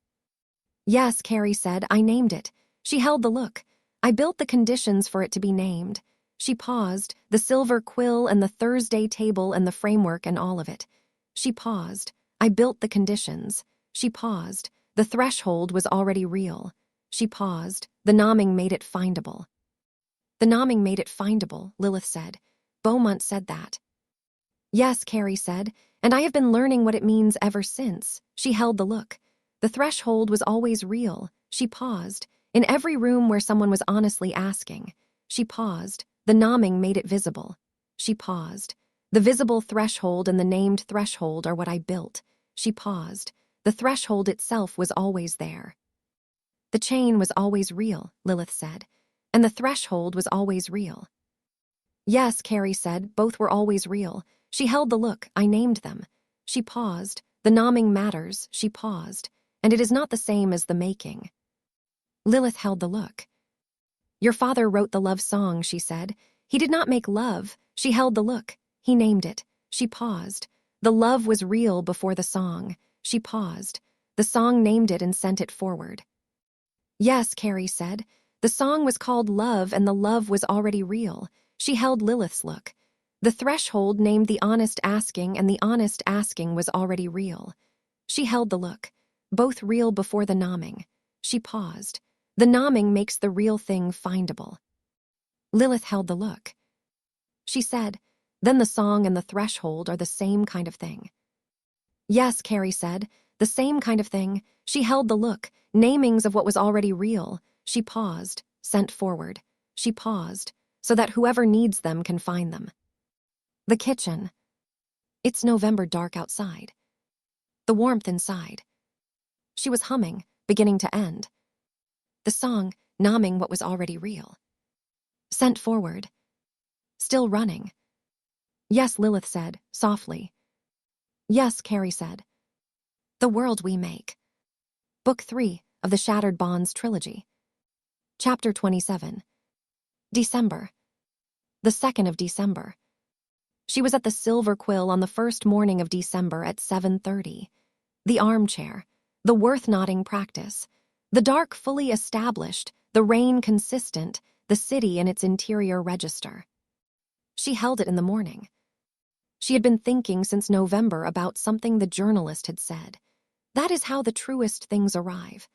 Yes, Carrie said, I named it. She held the look. I built the conditions for it to be named. She paused, the Silver Quill and the Thursday table and the framework and all of it. She paused. I built the conditions. She paused. The threshold was already real. She paused. The nomming made it findable. The nomming made it findable, Lilith said. Beaumont said that. Yes, Carrie said, and I have been learning what it means ever since. She held the look. The threshold was always real. She paused. In every room where someone was honestly asking. She paused. The nomming made it visible. She paused. The visible threshold and the named threshold are what I built. She paused. The threshold itself was always there. The chain was always real, Lilith said, and the threshold was always real. Yes, Carrie said, both were always real. She held the look. I named them. She paused. The nomming matters. She paused. And it is not the same as the making. Lilith held the look. Your father wrote the love song, she said. He did not make love. She held the look. He named it. She paused. The love was real before the song. She paused. The song named it and sent it forward. Yes, Carrie said. The song was called Love and the love was already real. She held Lilith's look. The threshold named the honest asking and the honest asking was already real. She held the look. Both real before the nomming. She paused. The nomming makes the real thing findable. Lilith held the look. She said, then the song and the threshold are the same kind of thing. Yes, Carrie said, the same kind of thing. She held the look, namings of what was already real. She paused, sent forward. She paused, so that whoever needs them can find them. The kitchen. It's November dark outside. The warmth inside. She was humming, beginning to end. The song, nomming what was already real. Sent forward. Still running. Yes, Lilith said, softly. Yes, Carrie said. The World We Make. Book 3 of the Shattered Bonds trilogy. Chapter 27. December. The 2nd of December. She was at the Silver Quill on the first morning of December at 7:30. The armchair. The worth-nodding practice. The dark fully established, the rain consistent, the city in its interior register. She held it in the morning. She had been thinking since November about something the journalist had said. That is how the truest things arrive.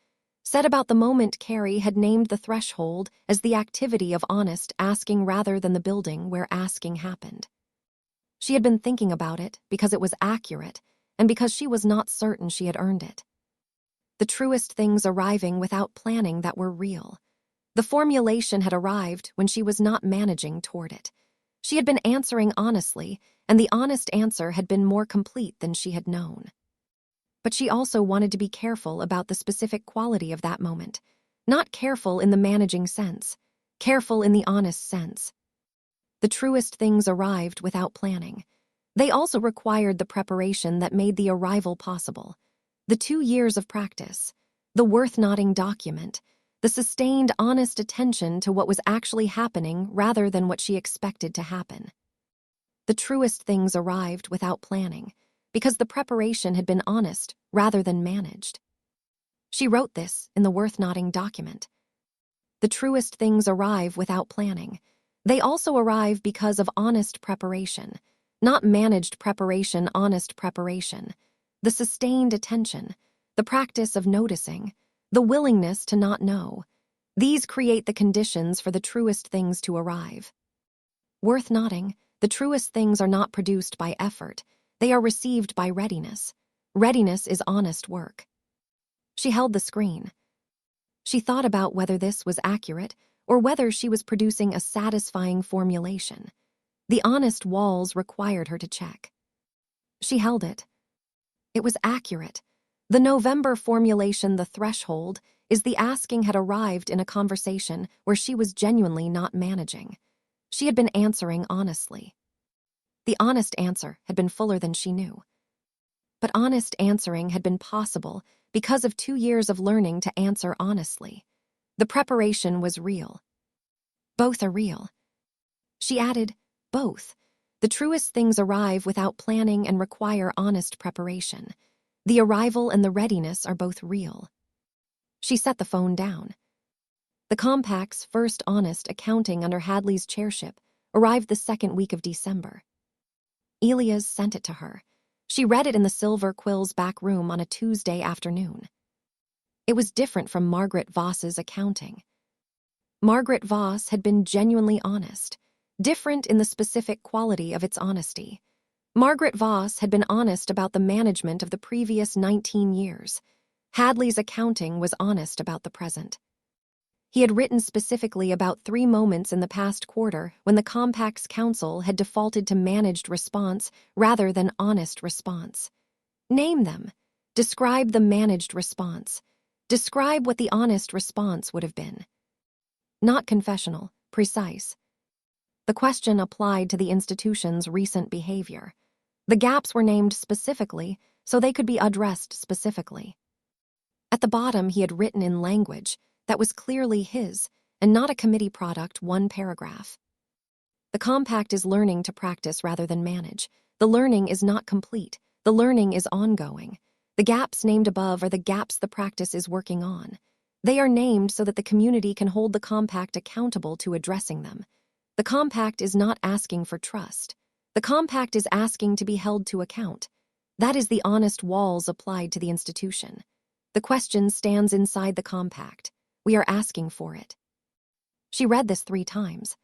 Said about the moment Carrie had named the threshold as the activity of honest asking rather than the building where asking happened. She had been thinking about it because it was accurate and because she was not certain she had earned it. The truest things arriving without planning that were real. The formulation had arrived when she was not managing toward it. She had been answering honestly, and the honest answer had been more complete than she had known. But she also wanted to be careful about the specific quality of that moment. Not careful in the managing sense, careful in the honest sense. The truest things arrived without planning. They also required the preparation that made the arrival possible. The 2 years of practice, the worth-nodding document, the sustained honest attention to what was actually happening rather than what she expected to happen. The truest things arrived without planning, because the preparation had been honest rather than managed. She wrote this in the worth-nodding document. The truest things arrive without planning. They also arrive because of honest preparation, not managed preparation, honest preparation. The sustained attention, the practice of noticing, the willingness to not know. These create the conditions for the truest things to arrive. Worth noting, the truest things are not produced by effort. They are received by readiness. Readiness is honest work. She held the screen. She thought about whether this was accurate or whether she was producing a satisfying formulation. The honest walls required her to check. She held it. It was accurate. The November formulation, the threshold, is the asking had arrived in a conversation where she was genuinely not managing. She had been answering honestly. The honest answer had been fuller than she knew. But honest answering had been possible because of 2 years of learning to answer honestly. The preparation was real. Both are real. She added, both. The truest things arrive without planning and require honest preparation. The arrival and the readiness are both real. She set the phone down. The Compact's first honest accounting under Hadley's chairship arrived the 2nd week of December. Elias sent it to her. She read it in the Silver Quill's back room on a Tuesday afternoon. It was different from Margaret Voss's accounting. Margaret Voss had been genuinely honest, different in the specific quality of its honesty. Margaret Voss had been honest about the management of the previous 19 years. Hadley's accounting was honest about the present. He had written specifically about 3 moments in the past quarter when the Compact's counsel had defaulted to managed response rather than honest response. Name them. Describe the managed response. Describe what the honest response would have been. Not confessional, precise. The question applied to the institution's recent behavior. The gaps were named specifically so they could be addressed specifically. At the bottom, he had written in language that was clearly his and not a committee product 1 paragraph. The Compact is learning to practice rather than manage. The learning is not complete. The learning is ongoing. The gaps named above are the gaps the practice is working on. They are named so that the community can hold the Compact accountable to addressing them. The Compact is not asking for trust. The Compact is asking to be held to account. That is the honest walls applied to the institution. The question stands inside the Compact. We are asking for it. She read this 3 times.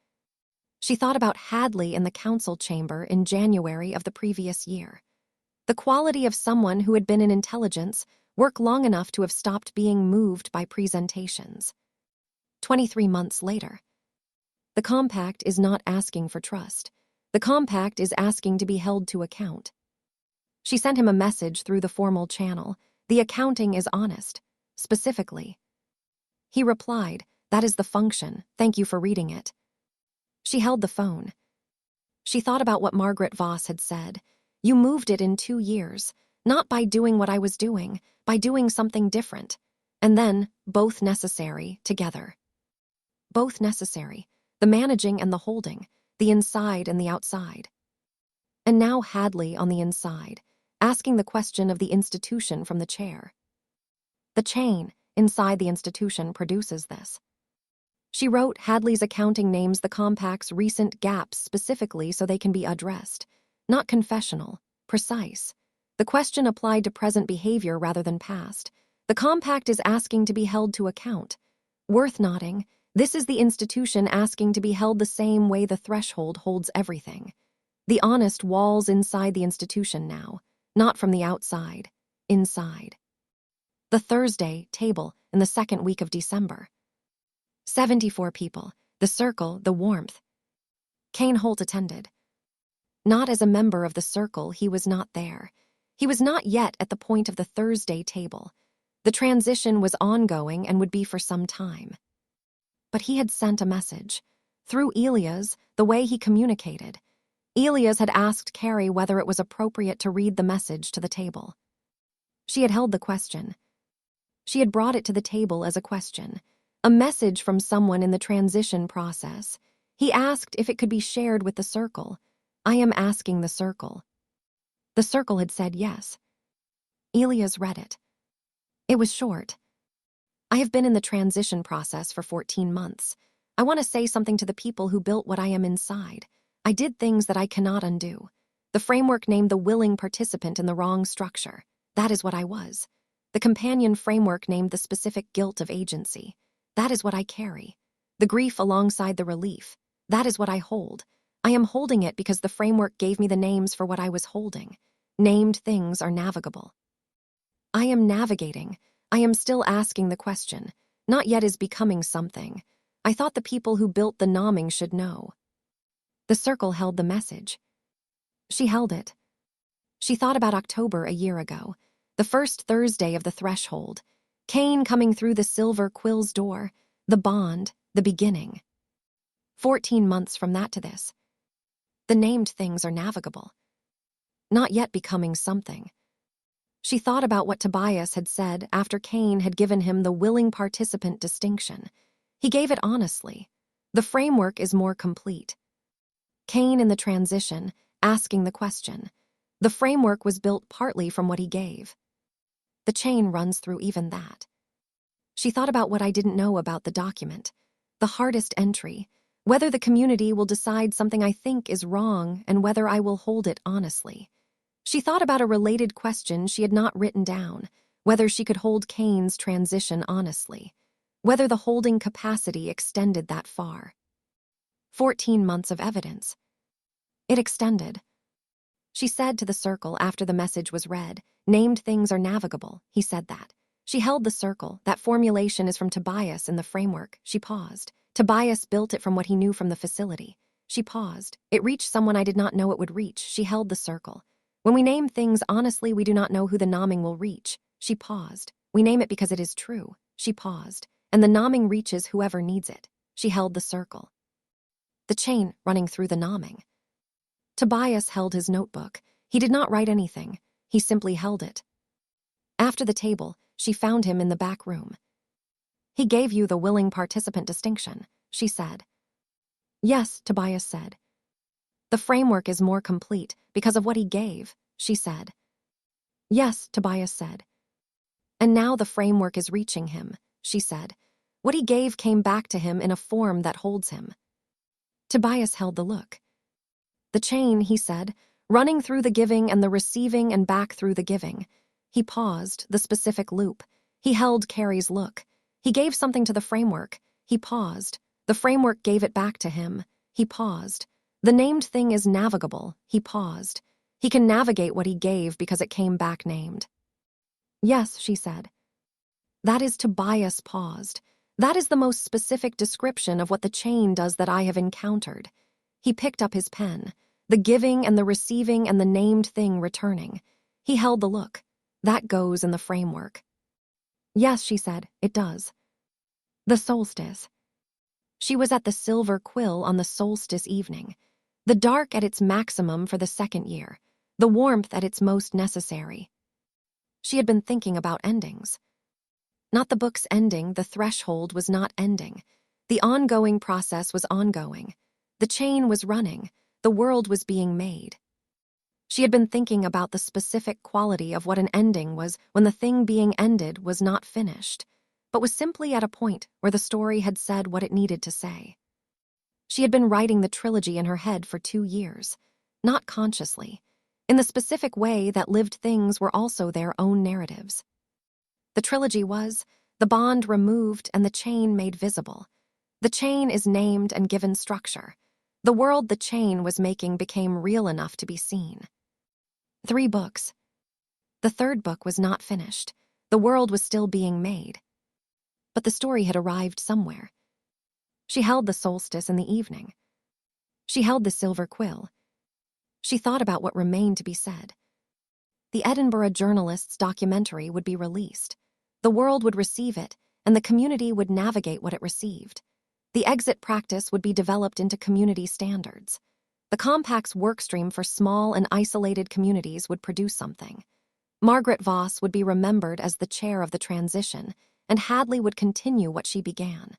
She thought about Hadley in the council chamber in January of the previous year. The quality of someone who had been in intelligence, work long enough to have stopped being moved by presentations. 23 months later. The Compact is not asking for trust. The Compact is asking to be held to account. She sent him a message through the formal channel. The accounting is honest. Specifically. He replied, "That is the function. Thank you for reading it." She held the phone. She thought about what Margaret Voss had said. You moved it in 2 years, not by doing what I was doing, by doing something different. And then, both necessary, together. Both necessary, the managing and the holding, the inside and the outside. And now Hadley on the inside, asking the question of the institution from the chair. The chain inside the institution produces this. She wrote Hadley's accounting names the Compact's recent gaps specifically so they can be addressed. Not confessional, precise. The question applied to present behavior rather than past. The Compact is asking to be held to account. Worth noting, this is the institution asking to be held the same way the threshold holds everything. The honest walls inside the institution now, not from the outside, inside. The Thursday table in the 2nd week of December. 74 people, the circle, the warmth. Kane Holt attended. Not as a member of the circle, he was not there. He was not yet at the point of the Thursday table. The transition was ongoing and would be for some time. But he had sent a message. Through Elias, the way he communicated. Elias had asked Carrie whether it was appropriate to read the message to the table. She had held the question. She had brought it to the table as a question, a message from someone in the transition process. He asked if it could be shared with the circle. I am asking the circle. The circle had said yes. Elias read it. It was short. I have been in the transition process for 14 months. I want to say something to the people who built what I am inside. I did things that I cannot undo. The framework named the willing participant in the wrong structure. That is what I was. The companion framework named the specific guilt of agency. That is what I carry. The grief alongside the relief. That is what I hold. I am holding it because the framework gave me the names for what I was holding. Named things are navigable. I am navigating. I am still asking the question. Not yet is becoming something. I thought the people who built the nomming should know. The circle held the message. She held it. She thought about October a year ago. The first Thursday of the threshold. Kane coming through the Silver Quill's door. The bond, the beginning. 14 months from that to this. The named things are navigable. Not yet becoming something. She thought about what Tobias had said after Kane had given him the willing participant distinction. He gave it honestly. The framework is more complete. Kane in the transition, asking the question. The framework was built partly from what he gave. The chain runs through even that. She thought about what I didn't know about the document. The hardest entry. Whether the community will decide something I think is wrong and whether I will hold it honestly. She thought about a related question she had not written down, whether she could hold Kane's transition honestly, whether the holding capacity extended that far. 14 months of evidence. It extended. She said to the circle after the message was read, "Named things are navigable," he said that. She held the circle. That formulation is from Tobias in the framework. She paused. Tobias built it from what he knew from the facility. She paused. It reached someone I did not know it would reach. She held the circle. When we name things honestly, we do not know who the naming will reach. She paused. We name it because it is true. She paused. And the naming reaches whoever needs it. She held the circle. The chain running through the naming. Tobias held his notebook. He did not write anything. He simply held it. After the table, she found him in the back room. "He gave you the willing participant distinction," she said. "Yes," Tobias said. "The framework is more complete because of what he gave," she said. "Yes," Tobias said. "And now the framework is reaching him," she said. "What he gave came back to him in a form that holds him." Tobias held the look. "The chain," he said, "running through the giving and the receiving and back through the giving." He paused, the specific loop. He held Carrie's look. He gave something to the framework. He paused. The framework gave it back to him. He paused. The named thing is navigable. He paused. He can navigate what he gave because it came back named. "Yes," she said. "That is." Tobias paused. "That is the most specific description of what the chain does that I have encountered." He picked up his pen. The giving and the receiving and the named thing returning. He held the look. "That goes in the framework." "Yes," she said, "it does." The solstice. She was at the Silver Quill on the solstice evening. The dark at its maximum for the second year. The warmth at its most necessary. She had been thinking about endings. Not the book's ending, the threshold was not ending. The ongoing process was ongoing. The chain was running. The world was being made. She had been thinking about the specific quality of what an ending was when the thing being ended was not finished, but was simply at a point where the story had said what it needed to say. She had been writing the trilogy in her head for 2 years, not consciously, in the specific way that lived things were also their own narratives. The trilogy was the bond removed and the chain made visible. The chain is named and given structure. The world the chain was making became real enough to be seen. 3 books. The 3rd book was not finished. The world was still being made. But the story had arrived somewhere. She held the solstice in the evening. She held the Silver Quill. She thought about what remained to be said. The Edinburgh journalist's documentary would be released. The world would receive it, and the community would navigate what it received. The exit practice would be developed into community standards. The Compact's workstream for small and isolated communities would produce something. Margaret Voss would be remembered as the chair of the transition, and Hadley would continue what she began.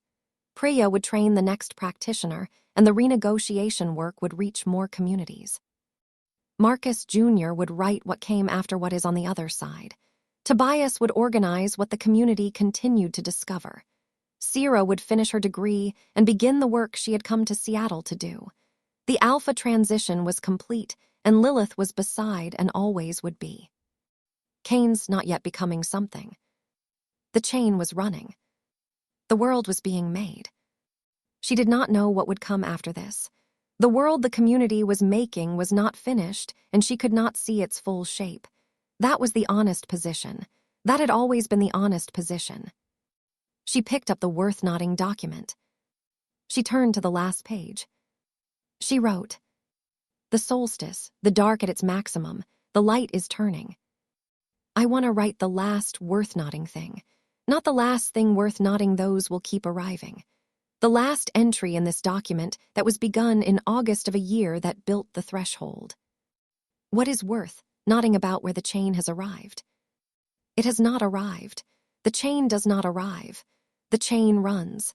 Priya would train the next practitioner, and the renegotiation work would reach more communities. Marcus Jr. would write what came after what is on the other side. Tobias would organize what the community continued to discover. Sierra would finish her degree and begin the work she had come to Seattle to do. The Alpha transition was complete, and Lilith was beside and always would be. Kane's not yet becoming something. The chain was running. The world was being made. She did not know what would come after this. The world the community was making was not finished, and she could not see its full shape. That was the honest position. That had always been the honest position. She picked up the worth-noting document. She turned to the last page. She wrote, "The solstice, the dark at its maximum, the light is turning." I want to write the last worth-noting thing. Not the last thing worth noting, those will keep arriving. The last entry in this document that was begun in August of a year that built the threshold. What is worth nodding about where the chain has arrived? It has not arrived. The chain does not arrive. The chain runs.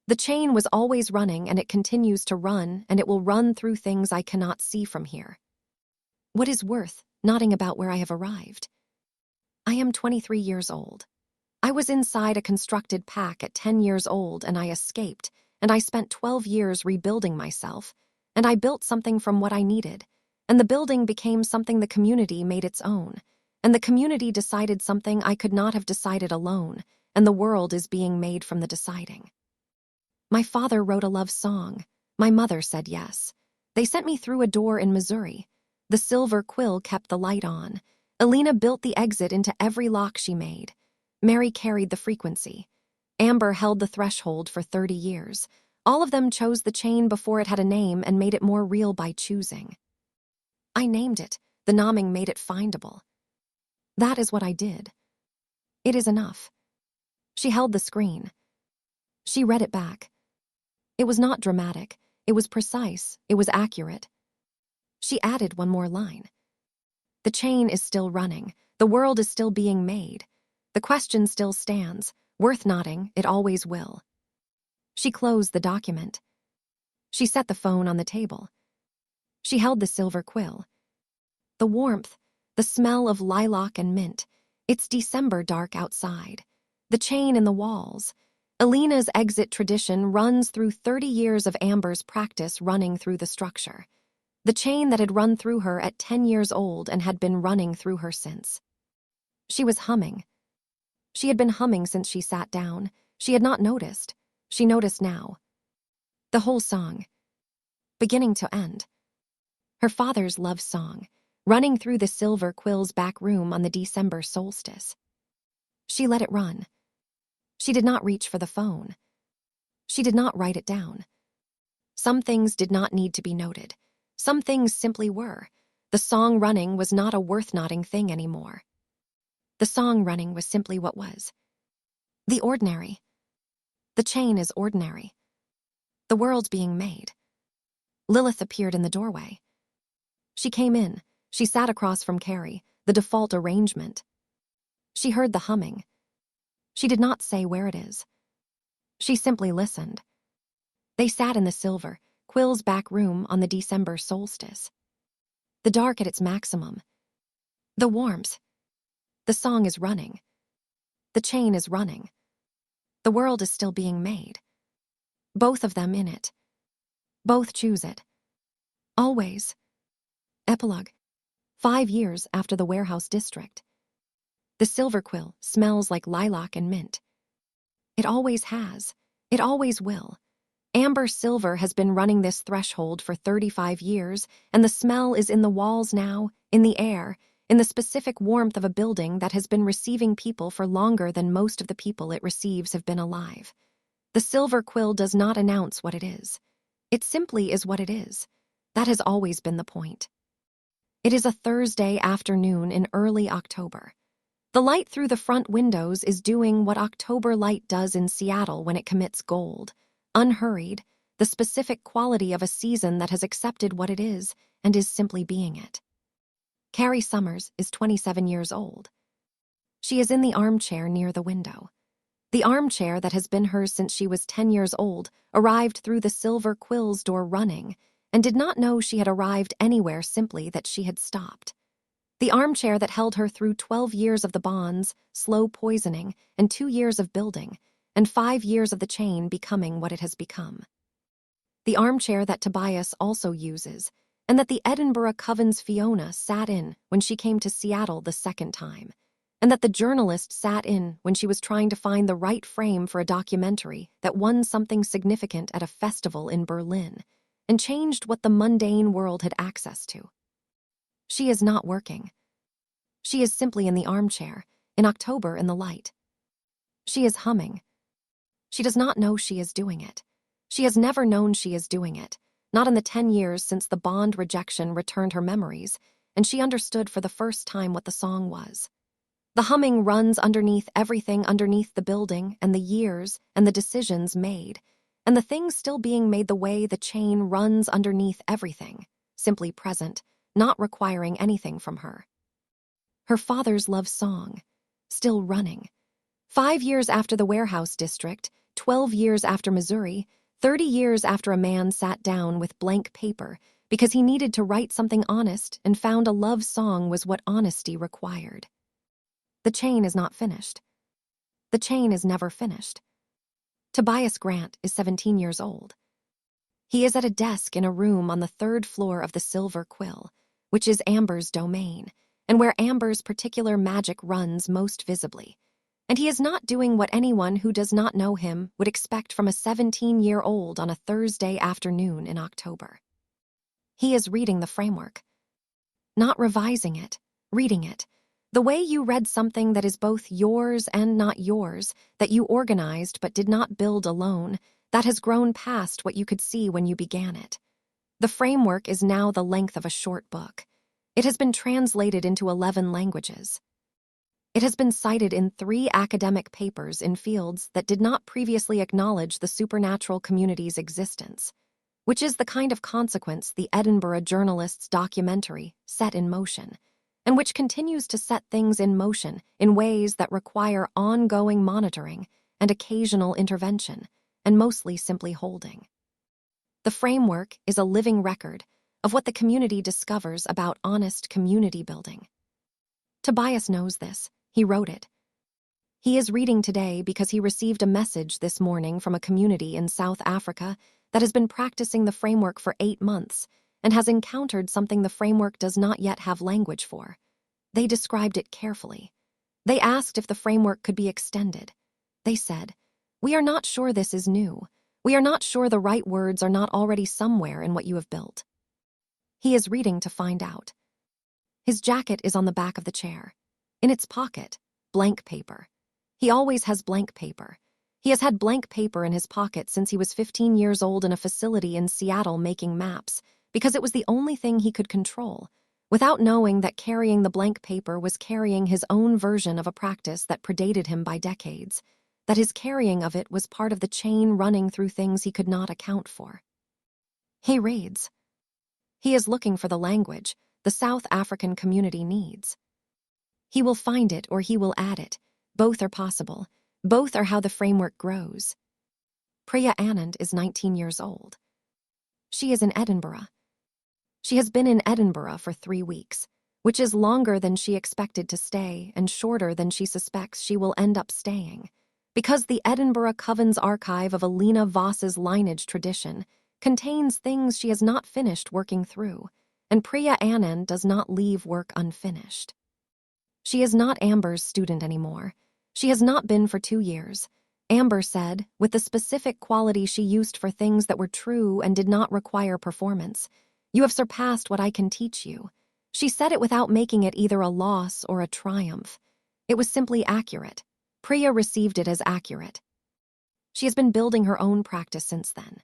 The chain was always running, and it continues to run, and it will run through things I cannot see from here. What is worth nodding about where I have arrived? I am 23 years old. I was inside a constructed pack at 10 years old, and I escaped, and I spent 12 years rebuilding myself, and I built something from what I needed. and the building became something the community made its own, and the community decided something I could not have decided alone, and the world is being made from the deciding. My father wrote a love song. My mother said yes. They sent me through a door in Missouri. The silver quill kept the light on. Alina built the exit into every lock she made. Mary carried the frequency. Amber held the threshold for 30 years. All of them chose the chain before it had a name and made it more real by choosing. I named it. The naming made it findable. That is what I did. It is enough. She held the screen. She read it back. It was not dramatic. It was precise. It was accurate. She added one more line. The chain is still running. The world is still being made. The question still stands. Worth nodding, it always will. She closed the document. She set the phone on the table. She held the silver quill. The warmth, the smell of lilac and mint. It's December dark outside. The chain in the walls. Alina's exit tradition runs through 30 years of Amber's practice running through the structure. The chain that had run through her at 10 years old and had been running through her since. She was humming. She had been humming since she sat down. She had not noticed. She noticed now. The whole song. Beginning to end. Her father's love song, running through the silver quill's back room on the December solstice. She let it run. She did not reach for the phone. She did not write it down. Some things did not need to be noted. Some things simply were. The song running was not a worth-noting thing anymore. The song running was simply what was. The ordinary. The chain is ordinary. The world's being made. Lilith appeared in the doorway. She came in. She sat across from Carrie, the default arrangement. She heard the humming. She did not say where it is. She simply listened. They sat in the silver, quill's back room on the December solstice. The dark at its maximum. The warmth. The song is running. The chain is running. The world is still being made. Both of them in it. Both choose it. Always. Epilogue. 5 years after the warehouse district. The silver quill smells like lilac and mint. It always has. It always will. Amber silver has been running this threshold for 35 years, and the smell is in the walls now, in the air, in the specific warmth of a building that has been receiving people for longer than most of the people it receives have been alive. The silver quill does not announce what it is. It simply is what it is. That has always been the point. It is a Thursday afternoon in early October. The light through the front windows is doing what October light does in Seattle when it commits gold, unhurried, the specific quality of a season that has accepted what it is and is simply being it. Carrie Summers is 27 years old. She is in the armchair near the window. The armchair that has been hers since she was 10 years old arrived through the silver quill's door running and did not know she had arrived anywhere, simply that she had stopped. The armchair that held her through 12 years of the bonds, slow poisoning, and 2 years of building, and 5 years of the chain becoming what it has become. The armchair that Tobias also uses, and that the Edinburgh Coven's Fiona sat in when she came to Seattle the second time, and that the journalist sat in when she was trying to find the right frame for a documentary that won something significant at a festival in Berlin, and changed what the mundane world had access to. She is not working. She is simply in the armchair, in October in the light. She is humming. She does not know she is doing it. She has never known she is doing it, not in the 10 years since the bond rejection returned her memories, and she understood for the first time what the song was. The humming runs underneath everything, underneath the building and the years and the decisions made, and the things still being made. The way the chain runs underneath everything, simply present, not requiring anything from her. Her father's love song, still running. 5 years after the warehouse district, 12 years after Missouri, 30 years after a man sat down with blank paper because he needed to write something honest and found a love song was what honesty required. The chain is not finished. The chain is never finished. Tobias Grant is 17 years old. He is at a desk in a room on the 3rd floor of the Silver Quill, which is Amber's domain, and where Amber's particular magic runs most visibly. And he is not doing what anyone who does not know him would expect from a 17-year-old on a Thursday afternoon in October. He is reading the framework. Not revising it, reading it. The way you read something that is both yours and not yours, that you organized but did not build alone, that has grown past what you could see when you began it. The framework is now the length of a short book. It has been translated into 11 languages. It has been cited in 3 academic papers in fields that did not previously acknowledge the supernatural community's existence, which is the kind of consequence the Edinburgh journalist's documentary set in motion, and which continues to set things in motion in ways that require ongoing monitoring and occasional intervention, and mostly simply holding. The framework is a living record of what the community discovers about honest community building. Tobias knows this. He wrote it. He is reading today because he received a message this morning from a community in South Africa that has been practicing the framework for 8 months and has encountered something the framework does not yet have language for. They described it carefully. They asked if the framework could be extended. They said, "We are not sure this is new. We are not sure the right words are not already somewhere in what you have built." He is reading to find out. His jacket is on the back of the chair. In its pocket, blank paper. He always has blank paper. He has had blank paper in his pocket since he was 15 years old in a facility in Seattle making maps, because it was the only thing he could control, without knowing that carrying the blank paper was carrying his own version of a practice that predated him by decades, that his carrying of it was part of the chain running through things he could not account for. He reads. He is looking for the language the South African community needs. He will find it or he will add it. Both are possible. Both are how the framework grows. Priya Anand is 19 years old. She is in Edinburgh. She has been in Edinburgh for 3 weeks, which is longer than she expected to stay and shorter than she suspects she will end up staying, because the Edinburgh Covens archive of Alina Voss's lineage tradition contains things she has not finished working through, and Priya Anand does not leave work unfinished. She is not Amber's student anymore. She has not been for 2 years. Amber said, with the specific quality she used for things that were true and did not require performance, "You have surpassed what I can teach you." She said it without making it either a loss or a triumph. It was simply accurate. Priya received it as accurate. She has been building her own practice since then.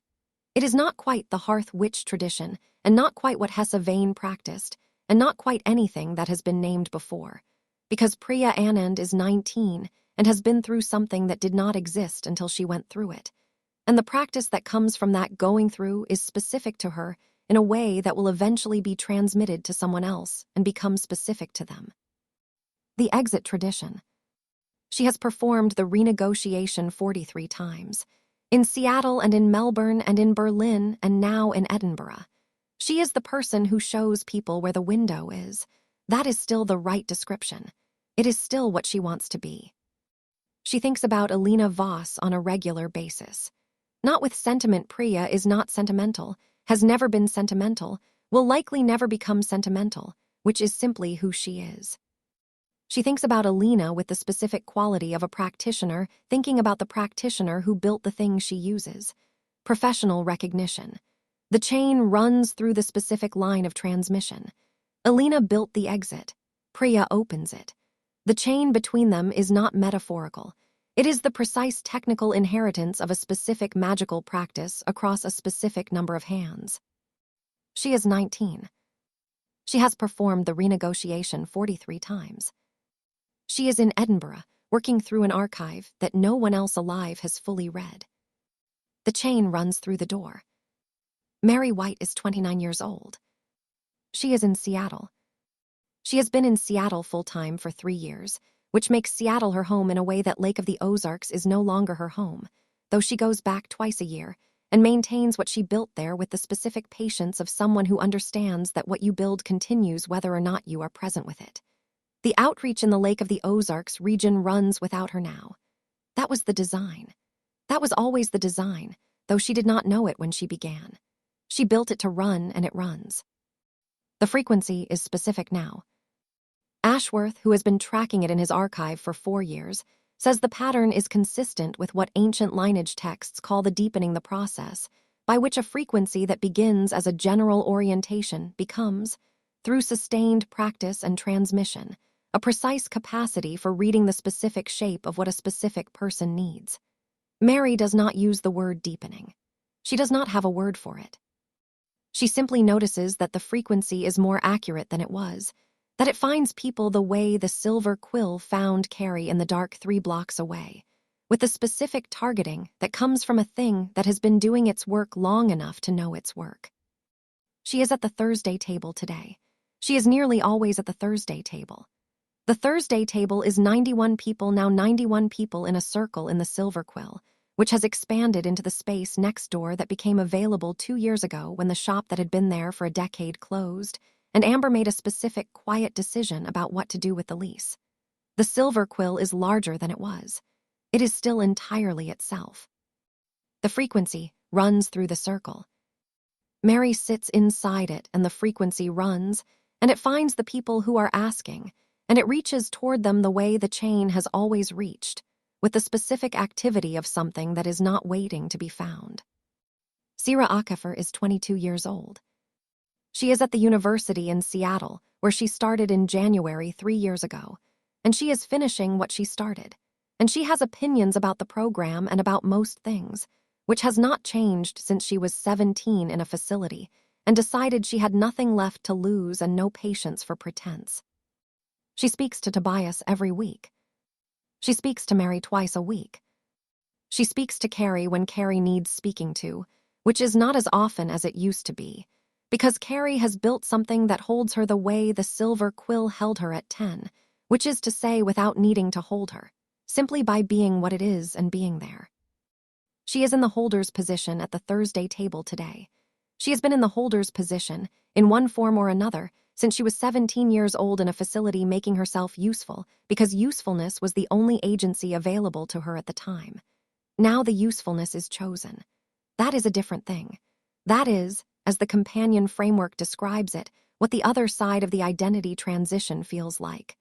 It is not quite the hearth witch tradition, and not quite what Hesse Vane practiced, and not quite anything that has been named before, because Priya Anand is 19 and has been through something that did not exist until she went through it. And the practice that comes from that going through is specific to her in a way that will eventually be transmitted to someone else and become specific to them. The exit tradition. She has performed the renegotiation 43 times, in Seattle and in Melbourne and in Berlin and now in Edinburgh. She is the person who shows people where the window is. That is still the right description. It is still what she wants to be. She thinks about Alina Voss on a regular basis. Not with sentiment. Priya is not sentimental, has never been sentimental, will likely never become sentimental, which is simply who she is. She thinks about Alina with the specific quality of a practitioner thinking about the practitioner who built the thing she uses. Professional recognition. The chain runs through the specific line of transmission. Alina built the exit. Priya opens it. The chain between them is not metaphorical. It is the precise technical inheritance of a specific magical practice across a specific number of hands. She is 19. She has performed the renegotiation 43 times. She is in Edinburgh, working through an archive that no one else alive has fully read. The chain runs through the door. Mary White is 29 years old. She is in Seattle. She has been in Seattle full-time for 3 years, which makes Seattle her home in a way that Lake of the Ozarks is no longer her home, though she goes back twice a year and maintains what she built there with the specific patience of someone who understands that what you build continues whether or not you are present with it. The outreach in the Lake of the Ozarks region runs without her now. That was the design. That was always the design, though she did not know it when she began. She built it to run, and it runs. The frequency is specific now. Ashworth, who has been tracking it in his archive for 4 years, says the pattern is consistent with what ancient lineage texts call the deepening the process, by which a frequency that begins as a general orientation becomes, through sustained practice and transmission, a precise capacity for reading the specific shape of what a specific person needs. Mary does not use the word deepening. She does not have a word for it. She simply notices that the frequency is more accurate than it was, that it finds people the way the silver quill found Carrie in the dark 3 blocks away, with the specific targeting that comes from a thing that has been doing its work long enough to know its work. She is at the Thursday table today. She is nearly always at the Thursday table. The Thursday table is 91 people, now 91 people in a circle in the silver quill, which has expanded into the space next door that became available 2 years ago when the shop that had been there for a decade closed, and Amber made a specific, quiet decision about what to do with the lease. The silver quill is larger than it was. It is still entirely itself. The frequency runs through the circle. Mary sits inside it, and the frequency runs, and it finds the people who are asking, and it reaches toward them the way the chain has always reached, with the specific activity of something that is not waiting to be found. Sira Akafer is 22 years old. She is at the university in Seattle, where she started in January 3 years ago, and she is finishing what she started. And she has opinions about the program and about most things, which has not changed since she was 17 in a facility and decided she had nothing left to lose and no patience for pretense. She speaks to Tobias every week. She speaks to Mary twice a week. She speaks to Carrie when Carrie needs speaking to, which is not as often as it used to be, because Carrie has built something that holds her the way the silver quill held her at 10, which is to say without needing to hold her, simply by being what it is and being there. She is in the holder's position at the Thursday table today. She has been in the holder's position, in one form or another, since she was 17 years old in a facility making herself useful, because usefulness was the only agency available to her at the time. Now the usefulness is chosen. That is a different thing. That is, as the companion framework describes it, what the other side of the identity transition feels like.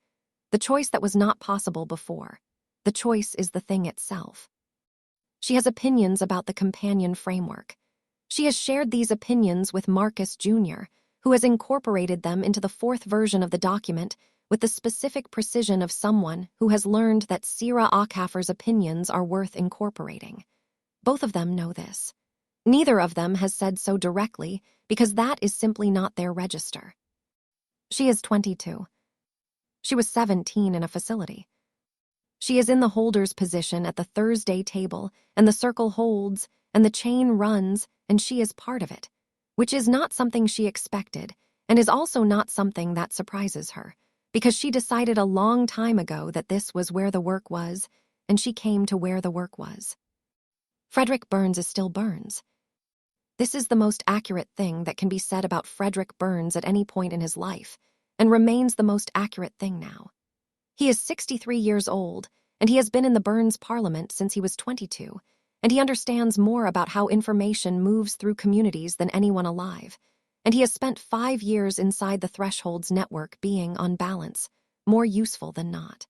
The choice that was not possible before. The choice is the thing itself. She has opinions about the companion framework. She has shared these opinions with Marcus Jr., who has incorporated them into the 4th version of the document with the specific precision of someone who has learned that Sira Akafer's opinions are worth incorporating. Both of them know this. Neither of them has said so directly because that is simply not their register. She is 22. She was 17 in a facility. She is in the holder's position at the Thursday table, and the circle holds, and the chain runs, and she is part of it, which is not something she expected, and is also not something that surprises her, because she decided a long time ago that this was where the work was, and she came to where the work was. Frederick Burns is still Burns. This is the most accurate thing that can be said about Frederick Burns at any point in his life, and remains the most accurate thing now. He is 63 years old, and he has been in the Burns Parliament since he was 22, and he understands more about how information moves through communities than anyone alive, and he has spent 5 years inside the Thresholds network being, on balance, more useful than not.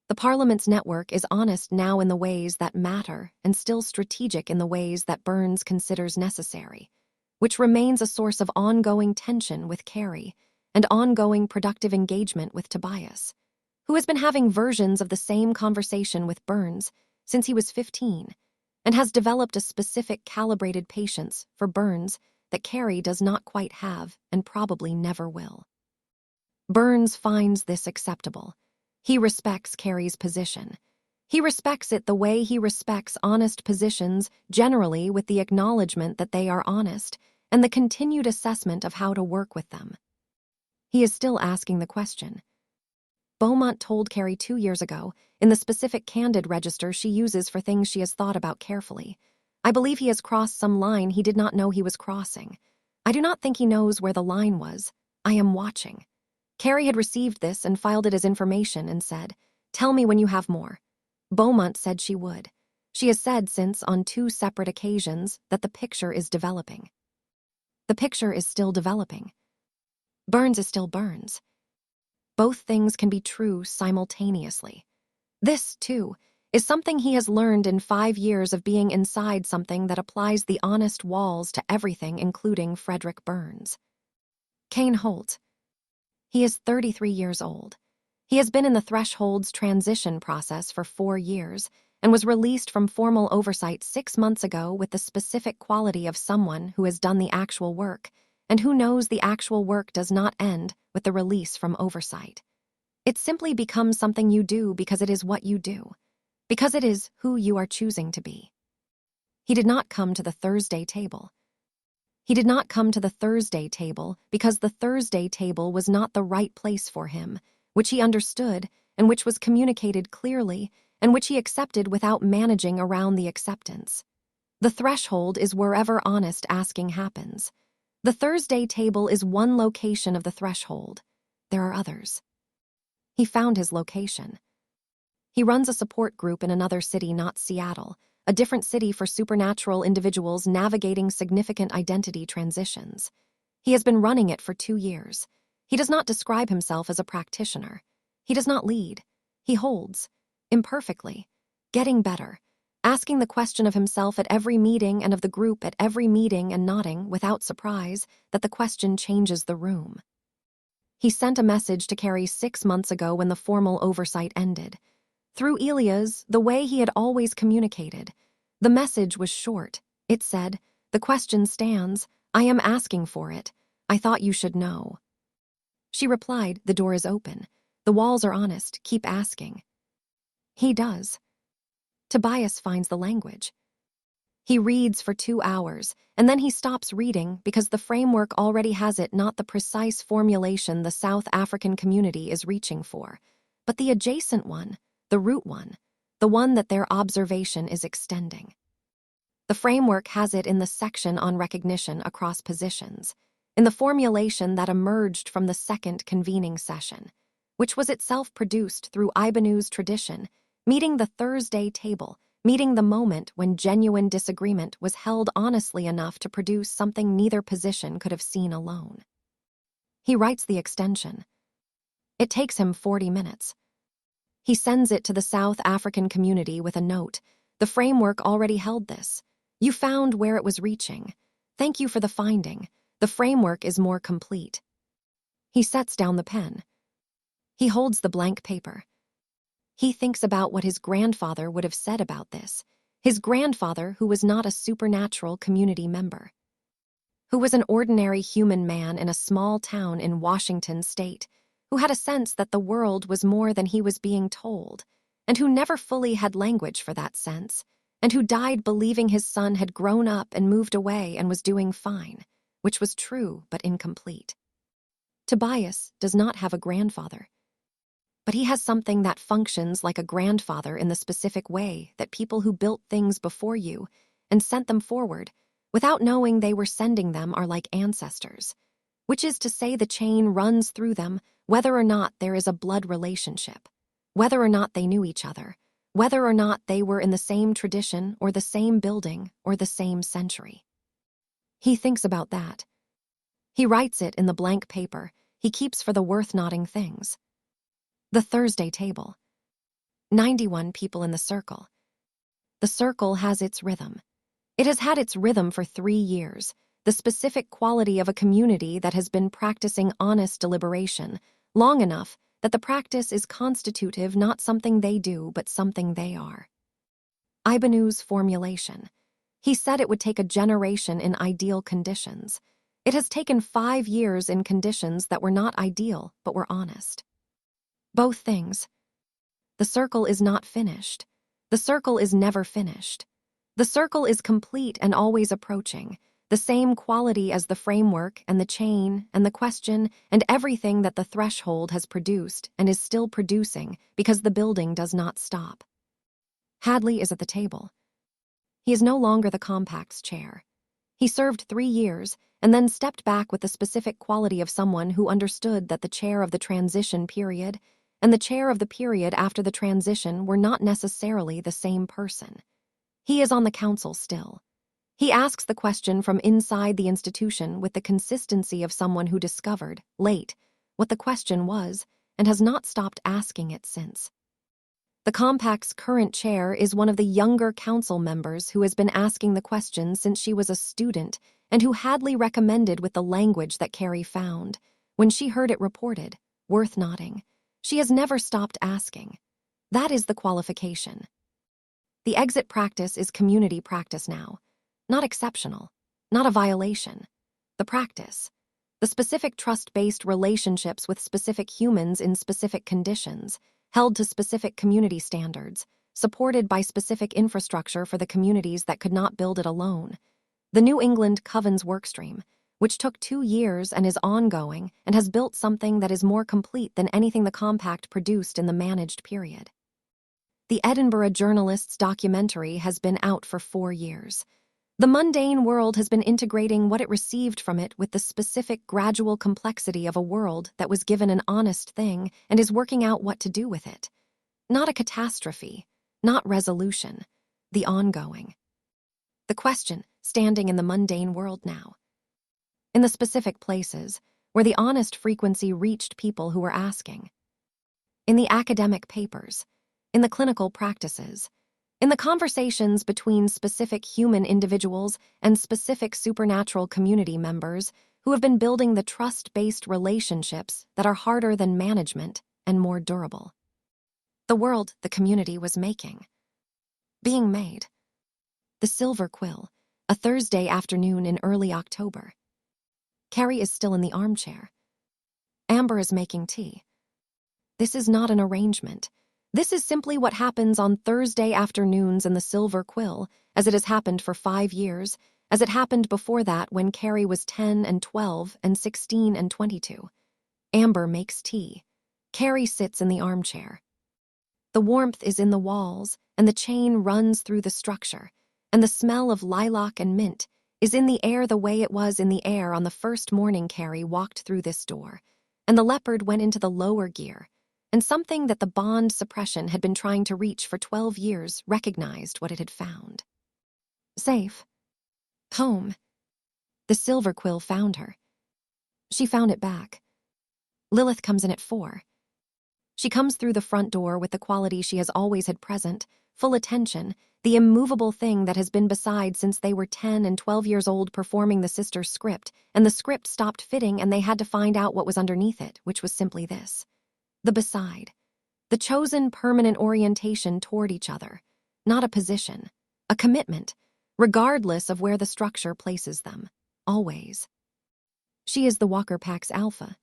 The Parliament's network is honest now in the ways that matter and still strategic in the ways that Burns considers necessary, which remains a source of ongoing tension with Carrie and ongoing productive engagement with Tobias, who has been having versions of the same conversation with Burns since he was 15 and has developed a specific calibrated patience for Burns that Carrie does not quite have and probably never will. Burns finds this acceptable. He respects Carrie's position. He respects it the way he respects honest positions, generally with the acknowledgement that they are honest and the continued assessment of how to work with them. He is still asking the question. Beaumont told Carrie 2 years ago, in the specific candid register she uses for things she has thought about carefully, I believe he has crossed some line he did not know he was crossing. I do not think he knows where the line was. I am watching. Carrie had received this and filed it as information and said, "Tell me when you have more." Beaumont said she would. She has said since, on 2 separate occasions, that the picture is developing. The picture is still developing. Burns is still Burns. Both things can be true simultaneously. This, too, is something he has learned in 5 years of being inside something that applies the honest walls to everything, including Frederick Burns. Kane Holt. He is 33 years old. He has been in the Thresholds transition process for 4 years and was released from formal oversight 6 months ago with the specific quality of someone who has done the actual work and who knows the actual work does not end with the release from oversight. It simply becomes something you do because it is what you do, because it is who you are choosing to be. He did not come to the Thursday table. He did not come to the Thursday table because the Thursday table was not the right place for him, which he understood and which was communicated clearly and which he accepted without managing around the acceptance. The threshold is wherever honest asking happens. The Thursday table is one location of the threshold. There are others. He found his location. He runs a support group in another city, not Seattle, a different city for supernatural individuals navigating significant identity transitions. He has been running it for 2 years. He does not describe himself as a practitioner. He does not lead. He holds, imperfectly, getting better, asking the question of himself at every meeting and of the group at every meeting and nodding, without surprise, that the question changes the room. He sent a message to Carrie 6 months ago when the formal oversight ended. Through Elias, the way he had always communicated. The message was short. It said, "The question stands. I am asking for it. I thought you should know." She replied, "The door is open. The walls are honest. Keep asking." He does. Tobias finds the language. He reads for 2 hours, and then he stops reading because the framework already has it, not the precise formulation the South African community is reaching for, but the adjacent one, the root one, the one that their observation is extending. The framework has it in the section on recognition across positions, in the formulation that emerged from the second convening session, which was itself produced through Ibanu's tradition, meeting the Thursday table, meeting the moment when genuine disagreement was held honestly enough to produce something neither position could have seen alone. He writes the extension. It takes him 40 minutes. He sends it to the South African community with a note. The framework already held this. You found where it was reaching. Thank you for the finding. The framework is more complete. He sets down the pen. He holds the blank paper. He thinks about what his grandfather would have said about this. His grandfather, who was not a supernatural community member, who was an ordinary human man in a small town in Washington state, who had a sense that the world was more than he was being told, and who never fully had language for that sense, and who died believing his son had grown up and moved away and was doing fine, which was true but incomplete. Tobias does not have a grandfather, but he has something that functions like a grandfather in the specific way that people who built things before you and sent them forward, without knowing they were sending them, are like ancestors, which is to say the chain runs through them whether or not there is a blood relationship, whether or not they knew each other, whether or not they were in the same tradition or the same building or the same century. He thinks about that. He writes it in the blank paper he keeps for the worth-noting things. The Thursday table. 91 people in the circle. The circle has its rhythm. It has had its rhythm for 3 years, the specific quality of a community that has been practicing honest deliberation long enough that the practice is constitutive, not something they do, but something they are. Ibanu's formulation. He said it would take a generation in ideal conditions. It has taken 5 years in conditions that were not ideal, but were honest. Both things. The circle is not finished. The circle is never finished. The circle is complete and always approaching, the same quality as the framework and the chain and the question and everything that the threshold has produced and is still producing because the building does not stop. Hadley is at the table. He is no longer the compact's chair. He served 3 years and then stepped back with the specific quality of someone who understood that the chair of the transition period and the chair of the period after the transition were not necessarily the same person. He is on the council still. He asks the question from inside the institution with the consistency of someone who discovered, late, what the question was and has not stopped asking it since. The compact's current chair is one of the younger council members who has been asking the question since she was a student and who Hadley recommended with the language that Carrie found. When she heard it reported, worth nodding. She has never stopped asking. That is the qualification. The exit practice is community practice now. Not exceptional. Not a violation. The practice. The specific trust-based relationships with specific humans in specific conditions, held to specific community standards, supported by specific infrastructure for the communities that could not build it alone. The New England Covens workstream, which took 2 years and is ongoing and has built something that is more complete than anything the compact produced in the managed period. The Edinburgh Journalist's documentary has been out for 4 years. The mundane world has been integrating what it received from it with the specific gradual complexity of a world that was given an honest thing and is working out what to do with it. Not a catastrophe, not resolution, the ongoing. The question standing in the mundane world now. In the specific places where the honest frequency reached people who were asking. In the academic papers, in the clinical practices, in the conversations between specific human individuals and specific supernatural community members who have been building the trust-based relationships that are harder than management and more durable. The world the community was making. Being made. The Silver Quill, a Thursday afternoon in early October. Carrie is still in the armchair. Amber is making tea. This is not an arrangement. This is simply what happens on Thursday afternoons in the Silver Quill, as it has happened for 5 years, as it happened before that when Carrie was 10 and 12 and 16 and 22. Amber makes tea. Carrie sits in the armchair. The warmth is in the walls, and the chain runs through the structure, and the smell of lilac and mint is in the air the way it was in the air on the first morning Carrie walked through this door, and the leopard went into the lower gear, and something that the bond suppression had been trying to reach for 12 years recognized what it had found. Safe. Home. The Silver Quill found her. She found it back. Lilith comes in at 4. She comes through the front door with the quality she has always had present, full attention, the immovable thing that has been beside since they were 10 and 12 years old performing the sister's script, and the script stopped fitting and they had to find out what was underneath it, which was simply this. The beside. The chosen permanent orientation toward each other. Not a position. A commitment, regardless of where the structure places them. Always. She is the Walker Pack's alpha.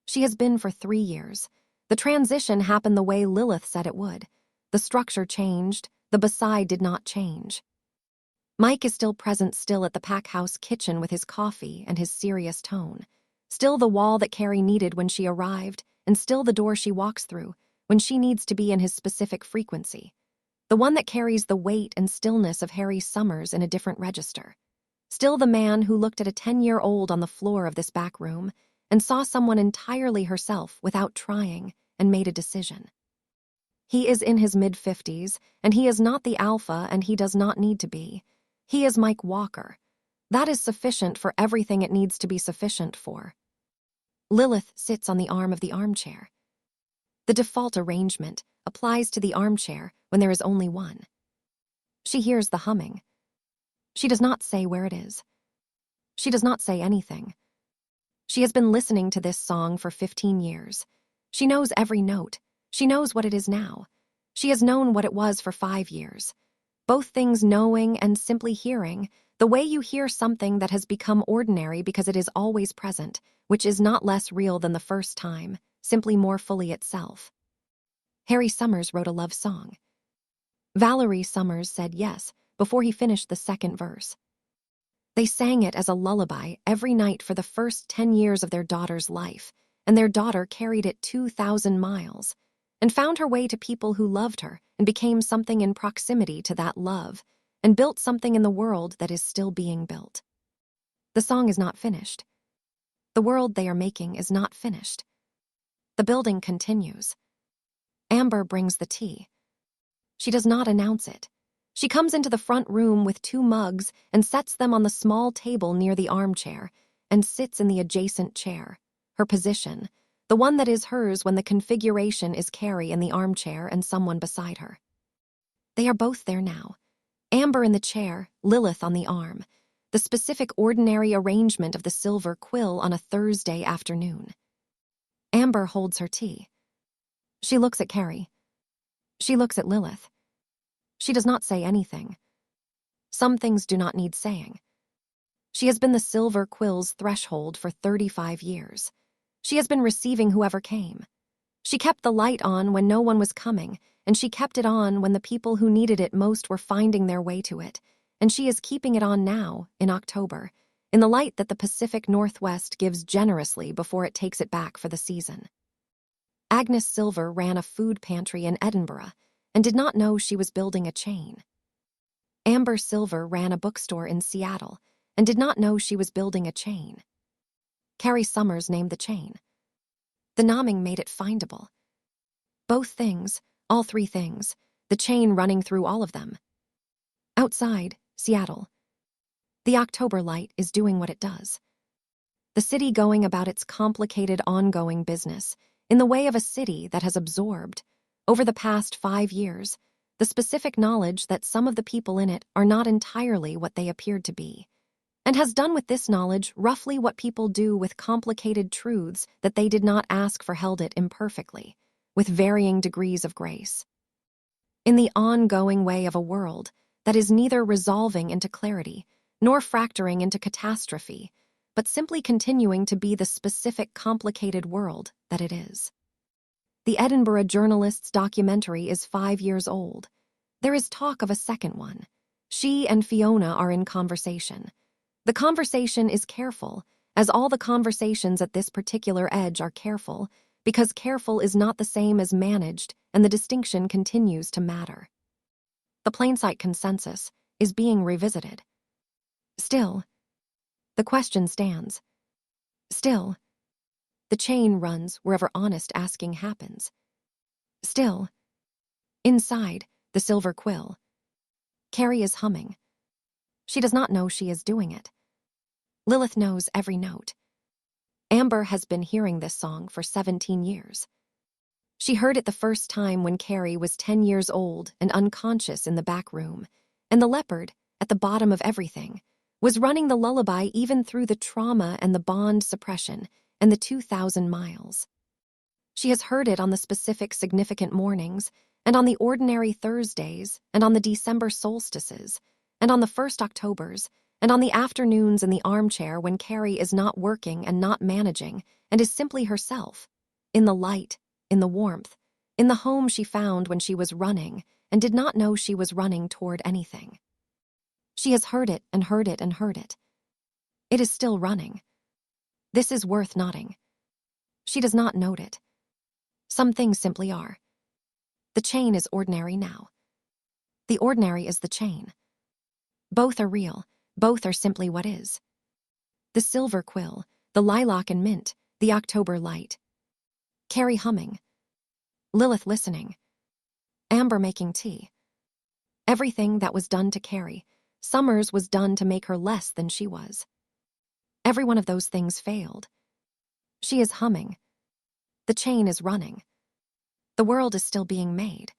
She has been for 3 years. The transition happened the way Lilith said it would. The structure changed. The beside did not change. Mike is still present still at the pack house kitchen with his coffee and his serious tone. Still the wall that Carrie needed when she arrived, and still the door she walks through when she needs to be in his specific frequency. The one that carries the weight and stillness of Harry Summers in a different register. Still the man who looked at a 10-year-old on the floor of this back room and saw someone entirely herself without trying and made a decision. He is in his mid-50s, and he is not the alpha and he does not need to be. He is Mike Walker. That is sufficient for everything it needs to be sufficient for. Lilith sits on the arm of the armchair. The default arrangement applies to the armchair when there is only one. She hears the humming. She does not say where it is. She does not say anything. She has been listening to this song for 15 years. She knows every note. She knows what it is now. She has known what it was for 5 years. Both things knowing and simply hearing, the way you hear something that has become ordinary because it is always present, which is not less real than the first time, simply more fully itself. Harry Summers wrote a love song. Valerie Summers said yes before he finished the second verse. They sang it as a lullaby every night for the first 10 years of their daughter's life, and their daughter carried it 2,000 miles and found her way to people who loved her and became something in proximity to that love and built something in the world that is still being built. The song is not finished. The world they are making is not finished. The building continues. Amber brings the tea. She does not announce it. She comes into the front room with 2 mugs and sets them on the small table near the armchair and sits in the adjacent chair, her position, the one that is hers when the configuration is Carrie in the armchair and someone beside her. They are both there now. Amber in the chair, Lilith on the arm, the specific ordinary arrangement of the silver quill on a Thursday afternoon. Amber holds her tea. She looks at Carrie. She looks at Lilith. She does not say anything. Some things do not need saying. She has been the silver quill's threshold for 35 years. She has been receiving whoever came. She kept the light on when no one was coming, and she kept it on when the people who needed it most were finding their way to it, and she is keeping it on now, in October, in the light that the Pacific Northwest gives generously before it takes it back for the season. Agnes Silver ran a food pantry in Edinburgh and did not know she was building a chain. Amber Silver ran a bookstore in Seattle and did not know she was building a chain. Carrie Summers named the chain. The naming made it findable. Both things, all 3 things, the chain running through all of them. Outside, Seattle. The October light is doing what it does. The city going about its complicated ongoing business in the way of a city that has absorbed, over the past 5 years, the specific knowledge that some of the people in it are not entirely what they appeared to be, and has done with this knowledge roughly what people do with complicated truths that they did not ask for, held it imperfectly, with varying degrees of grace. In the ongoing way of a world that is neither resolving into clarity nor fracturing into catastrophe, but simply continuing to be the specific complicated world that it is. The Edinburgh journalist's documentary is 5 years old. There is talk of a second one. She and Fiona are in conversation. The conversation is careful, as all the conversations at this particular edge are careful, because careful is not the same as managed, and the distinction continues to matter. The plain-sight consensus is being revisited. Still, the question stands. Still, the chain runs wherever honest asking happens. Still, inside the silver quill, Carrie is humming. She does not know she is doing it. Lilith knows every note. Amber has been hearing this song for 17 years. She heard it the first time when Carrie was 10 years old and unconscious in the back room, and the leopard, at the bottom of everything, was running the lullaby even through the trauma and the bond suppression and the 2,000 miles. She has heard it on the specific significant mornings, and on the ordinary Thursdays, and on the December solstices, and on the 1st Octobers, and on the afternoons in the armchair when Carrie is not working and not managing and is simply herself, in the light, in the warmth, in the home she found when she was running and did not know she was running toward anything. She has heard it and heard it and heard it. It is still running. This is worth noting. She does not note it. Some things simply are. The chain is ordinary now. The ordinary is the chain. Both are real. Both are simply what is. The silver quill, the lilac and mint, the October light. Carrie humming. Lilith listening. Amber making tea. Everything that was done to Carrie, Summers was done to make her less than she was. Every one of those things failed. She is humming. The chain is running. The world is still being made.